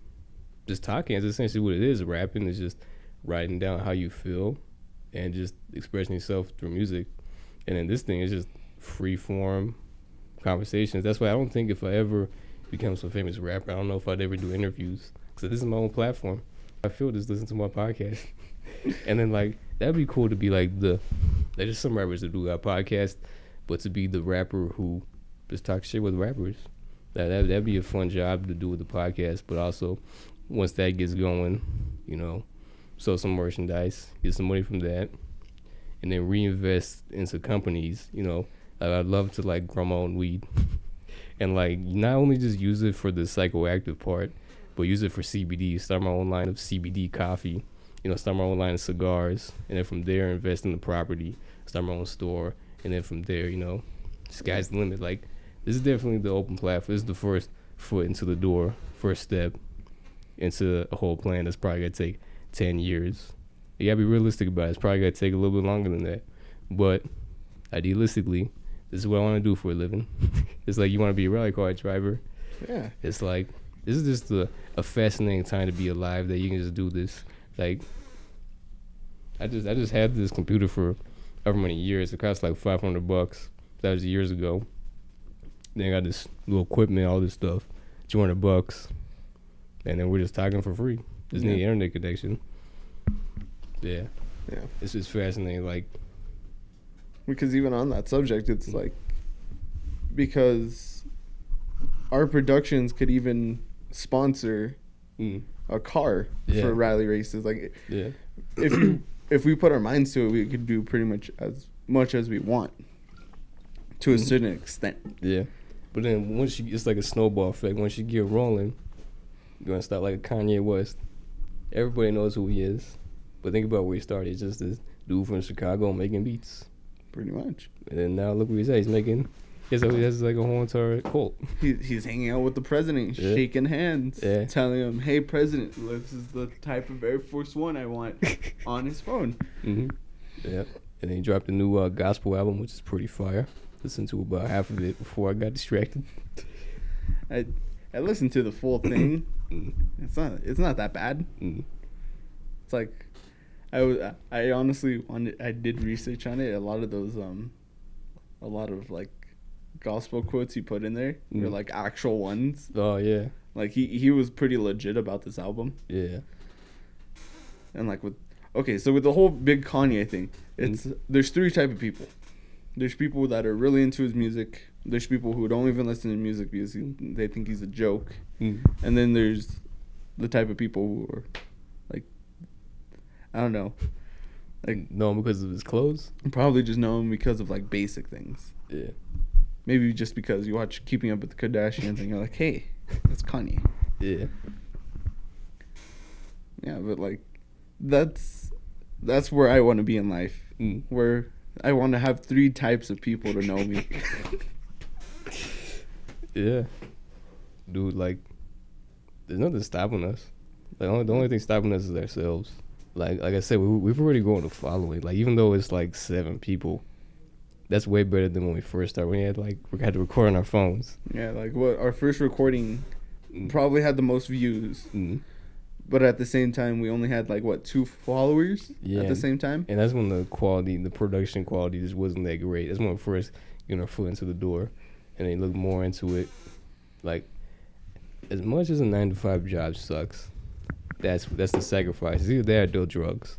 A: just talking. It's essentially what it is. Rapping is just writing down how you feel and just expressing yourself through music. And then this thing is just free form conversations. That's why I don't think if I ever become some famous rapper, I don't know if I'd ever do interviews, because this is my own platform. I feel just listen to my podcast. And then like that'd be cool to be like there's just some rappers that do a podcast, but to be the rapper who just talks shit with rappers. That'd be a fun job to do with the podcast. But also, once that gets going, sell some merchandise, get some money from that, and then reinvest into companies. I'd love to like grow my own weed, and like not only just use it for the psychoactive part, but use it for CBD. Start my own line of CBD coffee. Start my own line of cigars, and then from there invest in the property. Start my own store, and then from there, sky's the limit. Like, this is definitely the open platform. This is the first foot into the door, first step into a whole plan that's probably gonna take 10 years. You gotta be realistic about it. It's probably gonna take a little bit longer than that, but idealistically, this is what I want to do for a living. It's like, you want to be a rally car driver.
B: Yeah.
A: It's like, this is just a fascinating time to be alive, that you can just do this. Like, I just had this computer for however many years. It cost like $500. That was years ago. Then I got this little equipment, all this stuff, $200, and then we're just talking for free. Just need an internet connection. Yeah. It's just fascinating. Like,
B: because even on that subject, it's like, because our productions could even sponsor a car for rally races. Like, if we put our minds to it, we could do pretty much as we want, to a certain extent.
A: Yeah, but then it's like a snowball effect. Once you get rolling, you're gonna start like a Kanye West. Everybody knows who he is, but think about where he started. It's just this dude from Chicago making beats.
B: Pretty much.
A: And then now look what he's at. He's making. He has like a whole entire cult.
B: He's hanging out with the president, shaking hands, telling him, "Hey, President, this is the type of Air Force One I want," on his phone.
A: Mm-hmm. Yeah. And then he dropped a new gospel album, which is pretty fire. Listened to about half of it before I got distracted.
B: I listened to the full thing. It's not that bad. It's like, I honestly I did research on it. A lot of like gospel quotes he put in there were like actual ones.
A: Oh yeah.
B: Like he was pretty legit about this album.
A: Yeah.
B: And like with the whole big Kanye thing, there's three type of people. There's people that are really into his music. There's people who don't even listen to music because they think he's a joke. And then there's the type of people who are like, I don't know, like,
A: know him because of his clothes.
B: Probably just know him because of like basic things.
A: Yeah.
B: Maybe just because you watch Keeping Up with the Kardashians and you're like, hey, that's Kanye.
A: Yeah.
B: Yeah, but like, that's where I want to be in life. Where I want to have three types of people to know me.
A: Yeah. Dude, like, there's nothing stopping us. Like, the only thing stopping us is ourselves. Like I said, we've already grown a following. Like, even though it's like 7 people, that's way better than when we first started. We had to record on our phones.
B: Yeah, like our first recording probably had the most views. But at the same time, we only had 2 followers at the same time.
A: And that's when the production quality just wasn't that great. That's when we first getting our foot into the door, and then look more into it. Like, as much as a 9-to-5 job sucks, that's the sacrifice. It's either that or do drugs,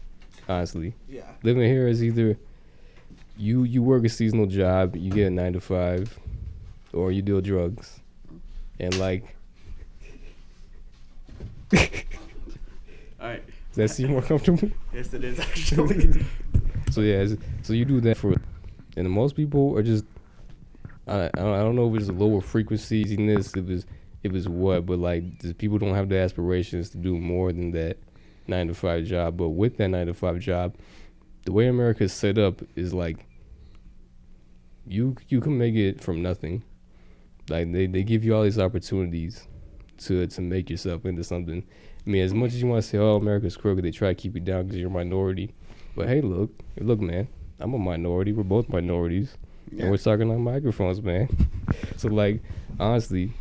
A: honestly.
B: Yeah.
A: Living here is either you work a seasonal job, you get a 9-to-5, or you deal drugs. And like,
B: all right.
A: Does that seem more comfortable?
B: Yes, it is actually.
A: So yeah, so you do that for, and most people are just, I don't know if it's a lower frequency in this, if it's what, but like, just people don't have the aspirations to do more than that 9-to-5 job. But with that 9-to-5 job, the way America is set up is like, you can make it from nothing. Like, they give you all these opportunities to make yourself into something. I mean, as much as you want to say, oh, America's crooked, they try to keep you down because you're a minority. But hey, look, man, I'm a minority. We're both minorities. Yeah. And we're talking on microphones, man. So, like, honestly,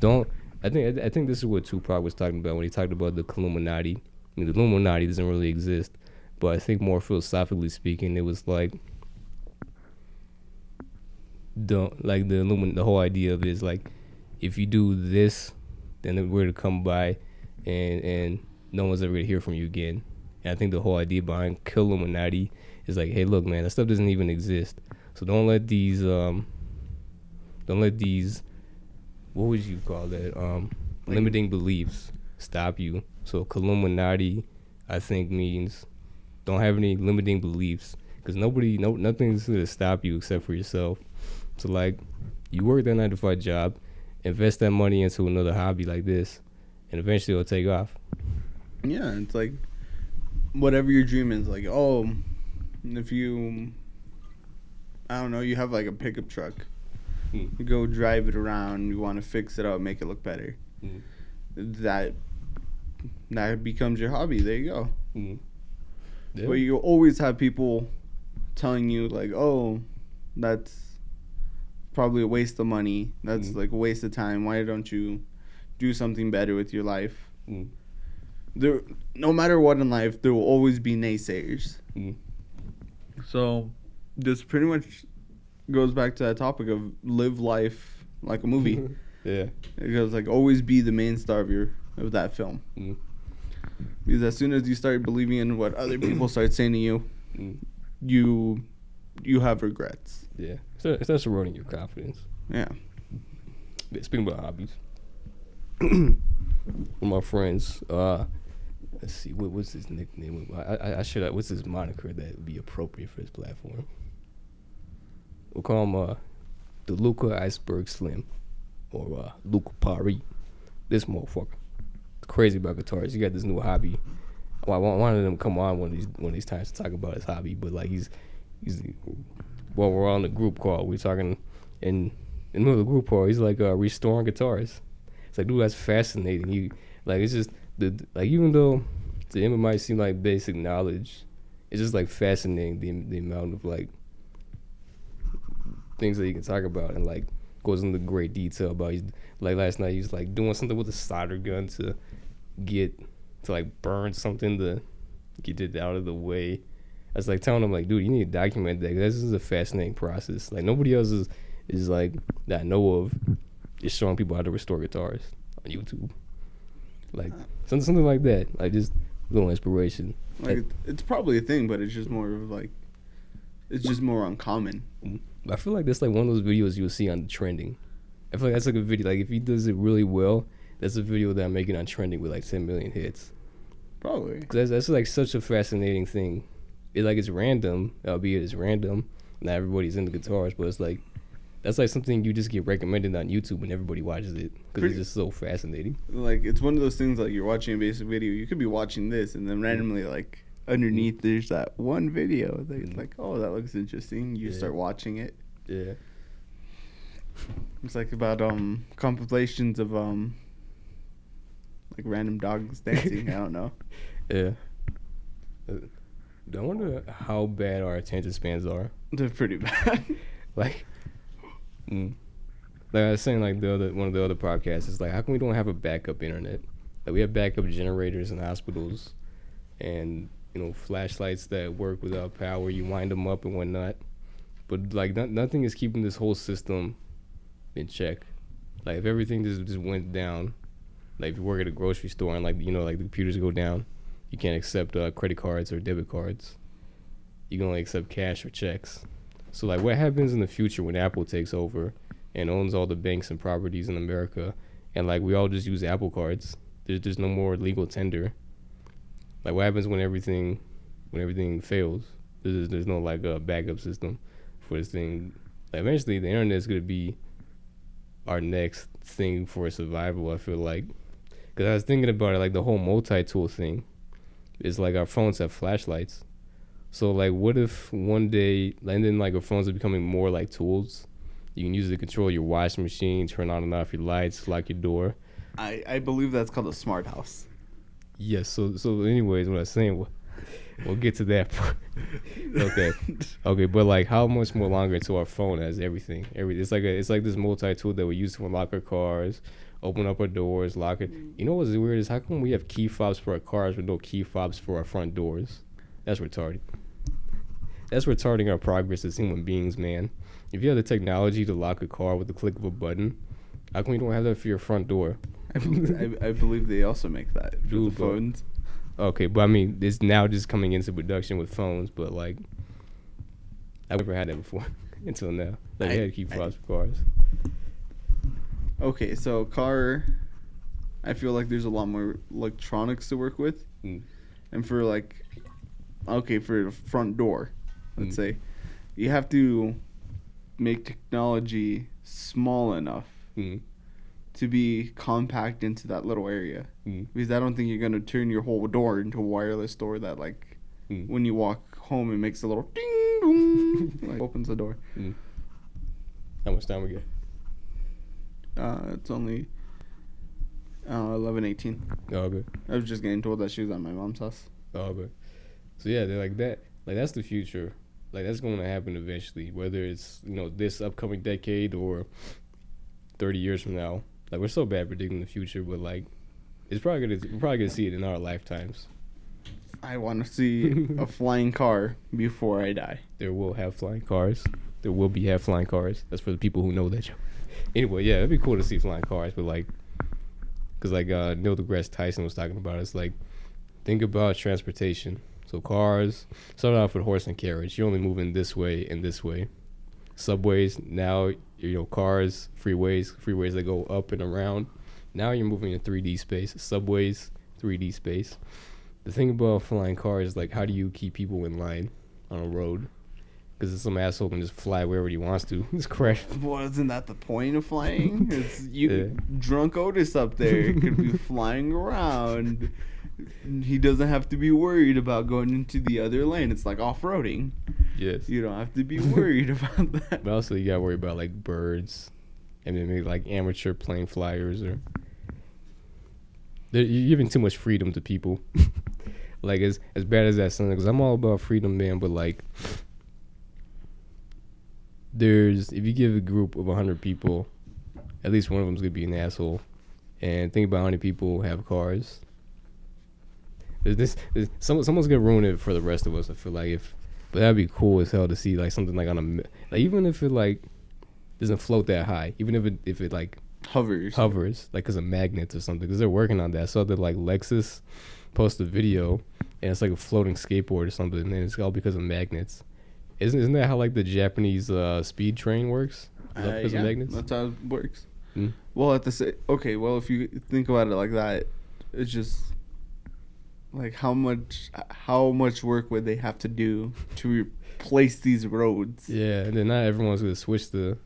A: I think this is what Tupac was talking about when he talked about the Illuminati. I mean, the Illuminati doesn't really exist. But I think more philosophically speaking, it was like, the whole idea of it is like, if you do this, then we're to come by and no one's ever gonna hear from you again. And I think the whole idea behind Illuminati is like, hey, look, man, that stuff doesn't even exist. So don't let these what would you call that? Limiting beliefs stop you. So Illuminati, I think, means don't have any limiting beliefs, because nothing's gonna stop you except for yourself. So like, you work that 9-to-5 job, invest that money into another hobby like this, and eventually it'll take off.
B: Yeah, it's like whatever your dream is. Like, oh, if you, I don't know, you have like a pickup truck. You go drive it around. You want to fix it up, make it look better. That becomes your hobby. There you go.
A: Yeah.
B: But you always have people telling you like, oh, that's probably a waste of money. That's like a waste of time. Why don't you do something better with your life? There, no matter what in life, there will always be naysayers. So this pretty much goes back to that topic of live life like a movie.
A: Yeah.
B: Because like always be the main star of that film. Because as soon as you start believing in what other people start saying to you, you have regrets.
A: Yeah. So it starts eroding your confidence.
B: Yeah.
A: Speaking about hobbies, one of my friends, let's see, what's his nickname? I should. What's his moniker that would be appropriate for his platform? We'll call him the Luca Iceberg Slim, or Luca Paris. This motherfucker, crazy about guitars. He got this new hobby. Well, I wanted him to come on one of these times to talk about his hobby, but like he's well, we're on the group call. We're talking in the middle of the group call. He's like restoring guitars. It's like, dude, that's fascinating. He like it's just like even though to him it might seem like basic knowledge, it's just like fascinating the amount of like things that you can talk about, and like goes into great detail about. He's like last night he was like doing something with a solder gun to like burn something to get it out of the way. I was like telling him like, dude, you need to document that, 'cause this is a fascinating process. Like nobody else is like that I know of is showing people how to restore guitars on YouTube. Like something like that. Like just a little inspiration.
B: Like it's probably a thing, but it's just more of like it's just more uncommon.
A: I feel like that's like one of those videos you will see on trending. I feel like that's like a video. Like if he does it really well, that's a video that I'm making on trending with like 10 million hits.
B: Probably.
A: Cause that's like such a fascinating thing. It's random, albeit it's random. Not everybody's into guitars, but it's like that's like something you just get recommended on YouTube and everybody watches it because it's just so fascinating.
B: Like it's one of those things like you're watching a basic video. You could be watching this and then randomly like underneath there's that one video that it's like, oh, that looks interesting. You start watching it.
A: Yeah.
B: It's like about compilations of like random dogs dancing. I don't know.
A: Yeah. I wonder how bad our attention spans are.
B: They're pretty bad.
A: Like I was saying, like one of the other podcasts is like, how come we don't have a backup internet? Like we have backup generators in hospitals, and flashlights that work without power. You wind them up and whatnot, but like nothing is keeping this whole system in check. Like if everything just went down, like if you work at a grocery store and like the computers go down, you can't accept credit cards or debit cards. You can only accept cash or checks. So like what happens in the future when Apple takes over and owns all the banks and properties in America, and like we all just use Apple cards? There's no more legal tender. Like what happens when everything fails? There's no like a backup system for this thing. Like eventually the internet is gonna be our next thing for survival, I feel like. Because I was thinking about it, like the whole multi-tool thing is like our phones have flashlights. So like what if one day, and then like our phones are becoming more like tools. You can use it to control your washing machine, turn on and off your lights, lock your door.
B: I believe that's called a smart house.
A: Yes, so anyways, what I was saying, we'll get to that part. Okay, but like how much more longer until our phone has everything? It's like this multi-tool that we use to unlock our cars, open up our doors, lock it. You know what's weird is how come we have key fobs for our cars but no key fobs for our front doors? That's retarded. That's retarding our progress as human beings, man. If you have the technology to lock a car with the click of a button, how come you don't have that for your front door?
B: I believe they also make that for the phones.
A: Okay, but I mean, it's now just coming into production with phones, but like, I've never had that before until now. Like, they had keep fobs for cars.
B: Okay, so car, I feel like there's a lot more electronics to work with. And for like, okay, for the front door, let's say, you have to make technology small enough to be compact into that little area.
A: Mm.
B: Because I don't think you're going to turn your whole door into a wireless door that, like, when you walk home, it makes a little ding, dong, like, opens the door.
A: Mm. How much time we got?
B: It's only 11:18.
A: Oh, good.
B: I was just getting told that she was at my mom's house.
A: Oh, good. So, yeah, they're like that. Like, that's the future. Like, that's going to happen eventually, whether it's, this upcoming decade or 30 years from now. Like, we're so bad predicting the future, but, like, we're probably gonna see it in our lifetimes.
B: I want to see a flying car before I die.
A: There will have flying cars. There will have flying cars. That's for the people who know that joke. Anyway, yeah, it'd be cool to see flying cars, but, like, because, like, Neil deGrasse Tyson was talking about, it's like, think about transportation. So cars, start off with horse and carriage. You're only moving this way and this way. Subways, now, cars, freeways that go up and around. Now you're moving in 3D space. Subways, 3D space. The thing about flying cars is, like, how do you keep people in line on a road? Because some asshole can just fly wherever he wants to. Just crash.
B: Well, isn't that the point of flying? It's drunk Otis up there could be flying around. He doesn't have to be worried about going into the other lane. It's like off-roading.
A: Yes.
B: You don't have to be worried about that.
A: But also you gotta worry about, like, birds. And then maybe, like, amateur plane flyers. Or you're giving too much freedom to people. Like, as bad as that sounds, because I'm all about freedom, man, but, like, if you give a group of 100 people, at least one of them's gonna be an asshole. And think about how many people have cars. Someone's gonna ruin it for the rest of us. I feel like but that'd be cool as hell to see, like, something like like, even if it, like, doesn't float that high, even if it like hovers, like, because of magnets or something, because they're working on that. So that, like, Lexus posted a video and it's like a floating skateboard or something, and it's all because of magnets. Isn't that how, like, the Japanese speed train works? Because of magnets?
B: That's how it works.
A: Mm.
B: Well, if you think about it like that, it's just like how much work would they have to do to replace these roads?
A: Yeah, and then not everyone's gonna switch to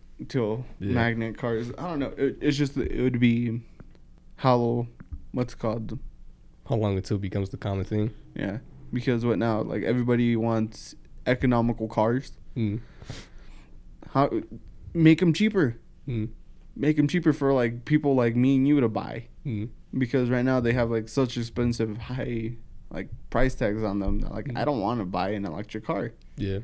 B: magnet cars. I don't know. It's just it would be what's it called?
A: How long until it becomes the common thing?
B: Yeah, because what now? Like, everybody wants economical cars.
A: Mm.
B: How make them cheaper?
A: Mm.
B: Make them cheaper for, like, people like me and you to buy.
A: Mm.
B: Because right now they have, like, such expensive high, like, price tags on them that, like, I don't want to buy an electric car.
A: Yeah.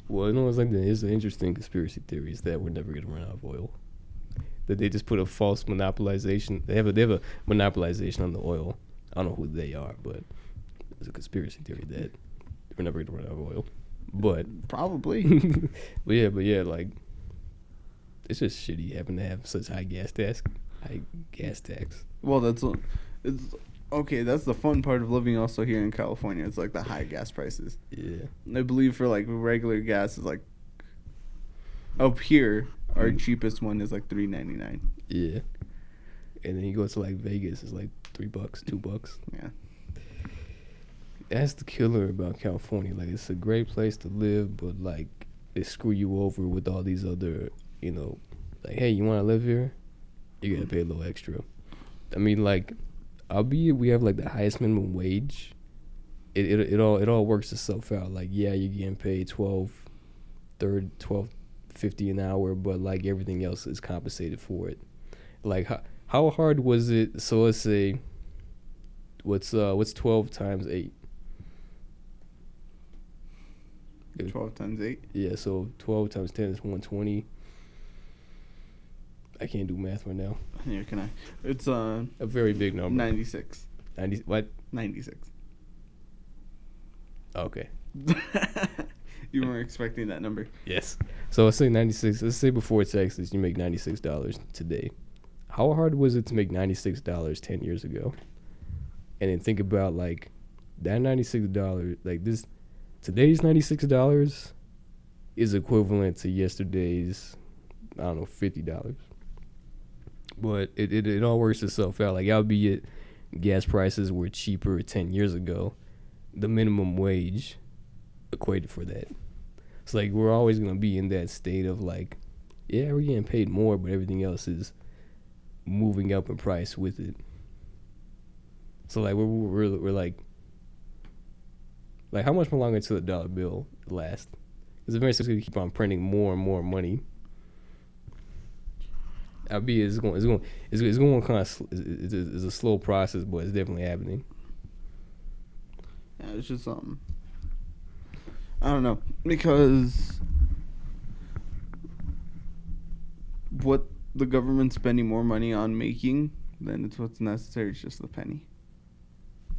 A: Well, it's like there's an interesting conspiracy theory is that we're never gonna run out of oil. That they just put a false monopolization. They have a monopolization on the oil. I don't know who they are, but there's a conspiracy theory that we're never gonna run out of oil. But
B: probably.
A: but yeah, like, it's just shitty having to have such high gas tax.
B: Well, that's the fun part of living also here in California. It's like the high gas prices.
A: Yeah.
B: I believe for, like, regular gas is, like, up here our cheapest one is like $3.99.
A: Yeah. And then you go to, like, Vegas, it's like $3, $2.
B: Yeah.
A: That's the killer about California. Like, it's a great place to live, but, like, they screw you over with all these other, like, hey, you want to live here? You got to pay a little extra. I mean, like, albeit we have, like, the highest minimum wage, it all works itself out. Like, yeah, you're getting paid $12.50 an hour, but, like, everything else is compensated for it. Like, how hard was it? So let's say, what's 12 times 8?
B: 12 times 8?
A: Yeah, so 12 times 10 is 120. I can't do math right now.
B: Here, can I? It's
A: a very big number.
B: 96.
A: 90 what?
B: 96.
A: Okay.
B: You weren't expecting that number.
A: Yes. So let's say 96. Let's say before taxes, you make $96 today. How hard was it to make $96 10 years ago? And then think about, like, that $96, like, today's $96 is equivalent to yesterday's, I don't know, $50. But it all works itself out. Like, albeit gas prices were cheaper 10 years ago, the minimum wage equated for that. It's like we're always going to be in that state of, like, yeah, we're getting paid more, but everything else is moving up in price with it. So like we're like how much more longer until the dollar bill lasts? Because eventually it's gonna keep on printing more and more money. Albeit it's going kind of it's a slow process, but it's definitely happening.
B: Yeah, it's just I don't know, because what the government's spending more money on making than it's what's necessary. It's just the penny.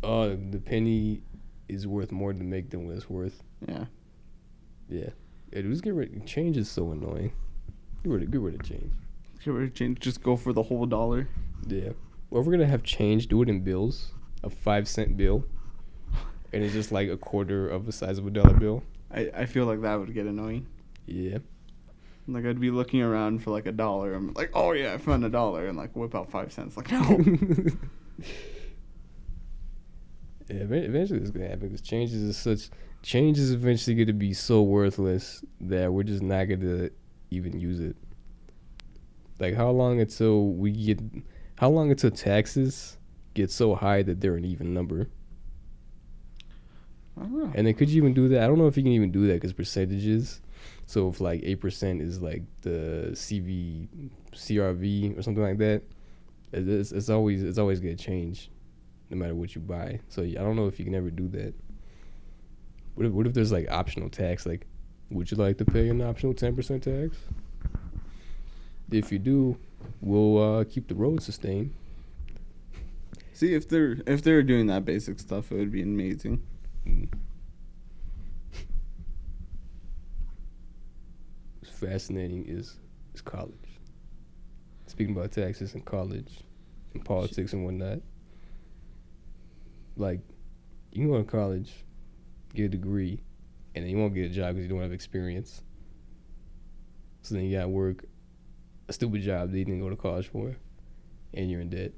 A: The penny is worth more to make than what it's worth.
B: Yeah.
A: Yeah. Just get rid. Change is so annoying. Get rid of change.
B: Get rid of change. Just go for the whole dollar.
A: Yeah. Well, if we're gonna have change, do it in bills. A 5-cent bill, and it's just like a quarter of the size of a dollar bill.
B: I feel like that would get annoying.
A: Yeah.
B: Like I'd be looking around for like $1. I'm like, oh yeah, I found $1, and like whip out 5 cents. Like no.
A: Yeah, eventually it's gonna happen because change is eventually gonna be so worthless that we're just not gonna even use it. Like how long until taxes get so high that they're an even number?
B: I don't know.
A: And then could you even do that? I don't know if you can even do that because percentages. So if like 8% is like the CRV or something like that, it's always gonna change, no matter what you buy. So I don't know if you can ever do that. What if there's like optional tax? Like, would you like to pay an optional 10% tax? If you do, we'll keep the road sustained.
B: See, if they're doing that basic stuff, it would be amazing.
A: What's fascinating is college. Speaking about taxes and college and politics and whatnot. Like, you can go to college, get a degree, and then you won't get a job because you don't have experience. So then you gotta work a stupid job that you didn't go to college for, and you're in debt.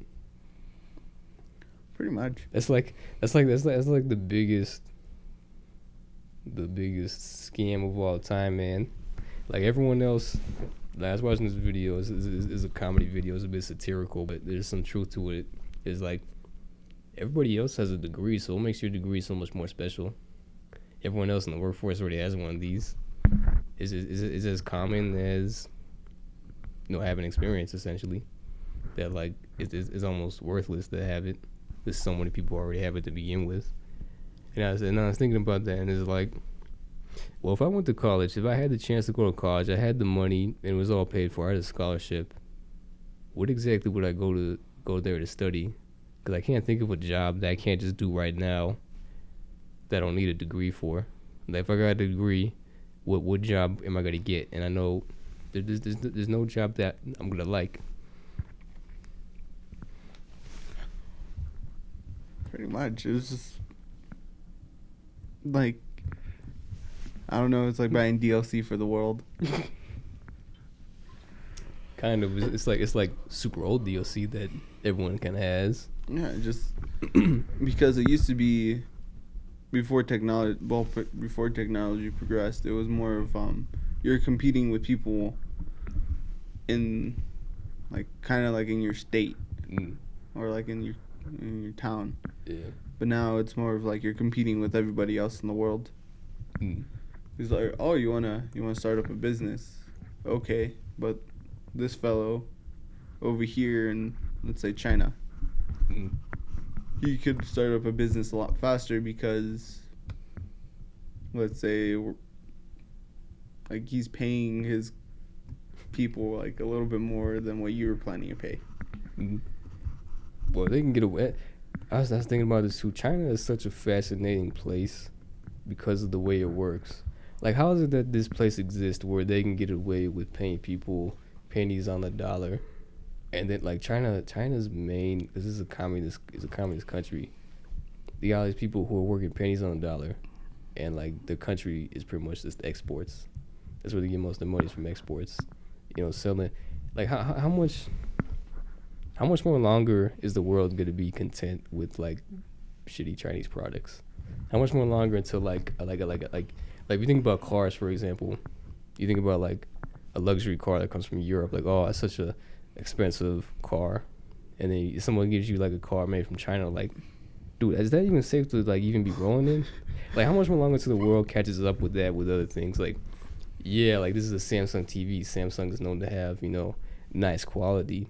B: Pretty much.
A: That's like the biggest scam of all time, man. Like everyone else, like I was watching this video. It's a comedy video. It's a bit satirical, but there's some truth to it. It's like everybody else has a degree, so what makes your degree so much more special? Everyone else in the workforce already has one of these. Is as common as having experience, essentially. That like it's almost worthless to have it. There's so many people already have it to begin with. And I was thinking about that, and it's like, well, if I went to college, if I had the chance to go to college, I had the money, and it was all paid for, I had a scholarship, what exactly would I go there to study? Because I can't think of a job that I can't just do right now that I don't need a degree for. Like if I got a degree, what job am I going to get? And I know there's no job that I'm going to like.
B: Pretty much. It was just like, I don't know, it's like buying DLC for the world.
A: Kind of. It's like super old DLC that everyone kind of has.
B: Yeah, just because it used to be before technology progressed, it was more of you're competing with people in like kind of like in your state or like in your town.
A: Yeah.
B: But now it's more of like you're competing with everybody else in the world. It's like, oh, you wanna start up a business, okay? But this fellow over here in, let's say, China, he could start up a business a lot faster because, let's say, like he's paying his people like a little bit more than what you were planning to pay.
A: Well, they can get away. I was thinking about this too. China is such a fascinating place because of the way it works. Like, how is it that this place exists where they can get away with paying people pennies on the dollar, and then like China's main, this is a communist country. They got all these people who are working pennies on the dollar, and like the country is pretty much just exports. That's where they get most of their money from exports. Selling. Like how much more longer is the world going to be content with like shitty Chinese products? How much more longer until like if you think about cars, for example, you think about like a luxury car that comes from Europe, like, oh, it's such a expensive car, and then someone gives you like a car made from China, like, dude, is that even safe to like even be rolling in? Like, how much more longer till the world catches up with that with other things? Like, yeah, like this is a Samsung TV. Samsung is known to have, you know, nice quality.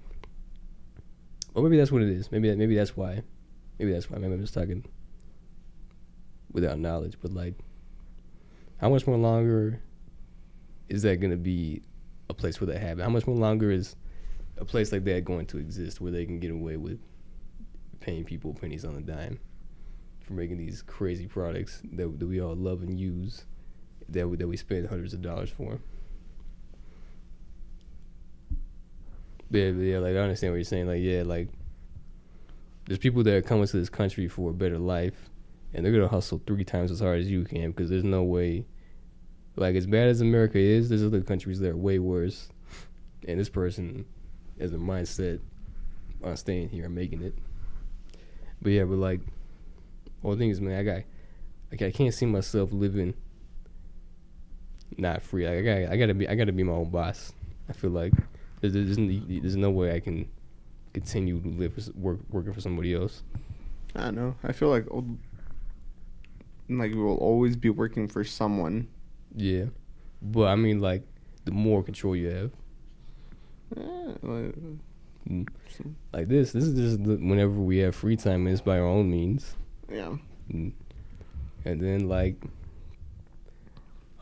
A: Or maybe that's what it is. Maybe that's why. Maybe that's why. Maybe I'm just talking without knowledge. But like, how much more longer is that gonna be a place where that happens? How much more longer is a place like that going to exist where they can get away with paying people pennies on a dime for making these crazy products that we all love and use, that we spend hundreds of dollars for? Yeah, like I understand what you're saying. Like, yeah, like there's people that are coming to this country for a better life, and they're gonna hustle 3 times as hard as you can, because there's no way. Like, as bad as America is, there's other countries that are way worse, and this person has a mindset on staying here and making it. But yeah, but like, well, the thing is, man, I can't see myself living not free. Like, I gotta be my own boss. I feel like there's no way I can continue to live working for somebody else.
B: I don't know. I feel like we will always be working for someone.
A: Yeah, but I mean, like, the more control you have. Like this is just whenever we have free time, it's by our own means.
B: Yeah.
A: And then, like,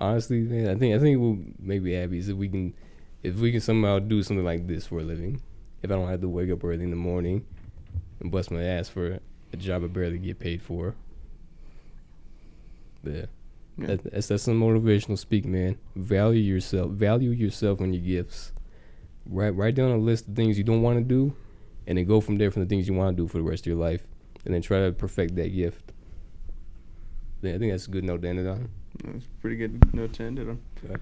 A: honestly, man, I think we'll maybe happy is if we can somehow do something like this for a living. If I don't have to wake up early in the morning and bust my ass for a job I barely get paid for. Yeah. That's some motivational speak, man. Value yourself and your gifts. Write down a list of things you don't want to do, and then go from there from the things you want to do for the rest of your life, and then try to perfect that gift. Yeah, I think that's a good note to end it on.
B: That's a pretty good note to end it on.
A: Okay.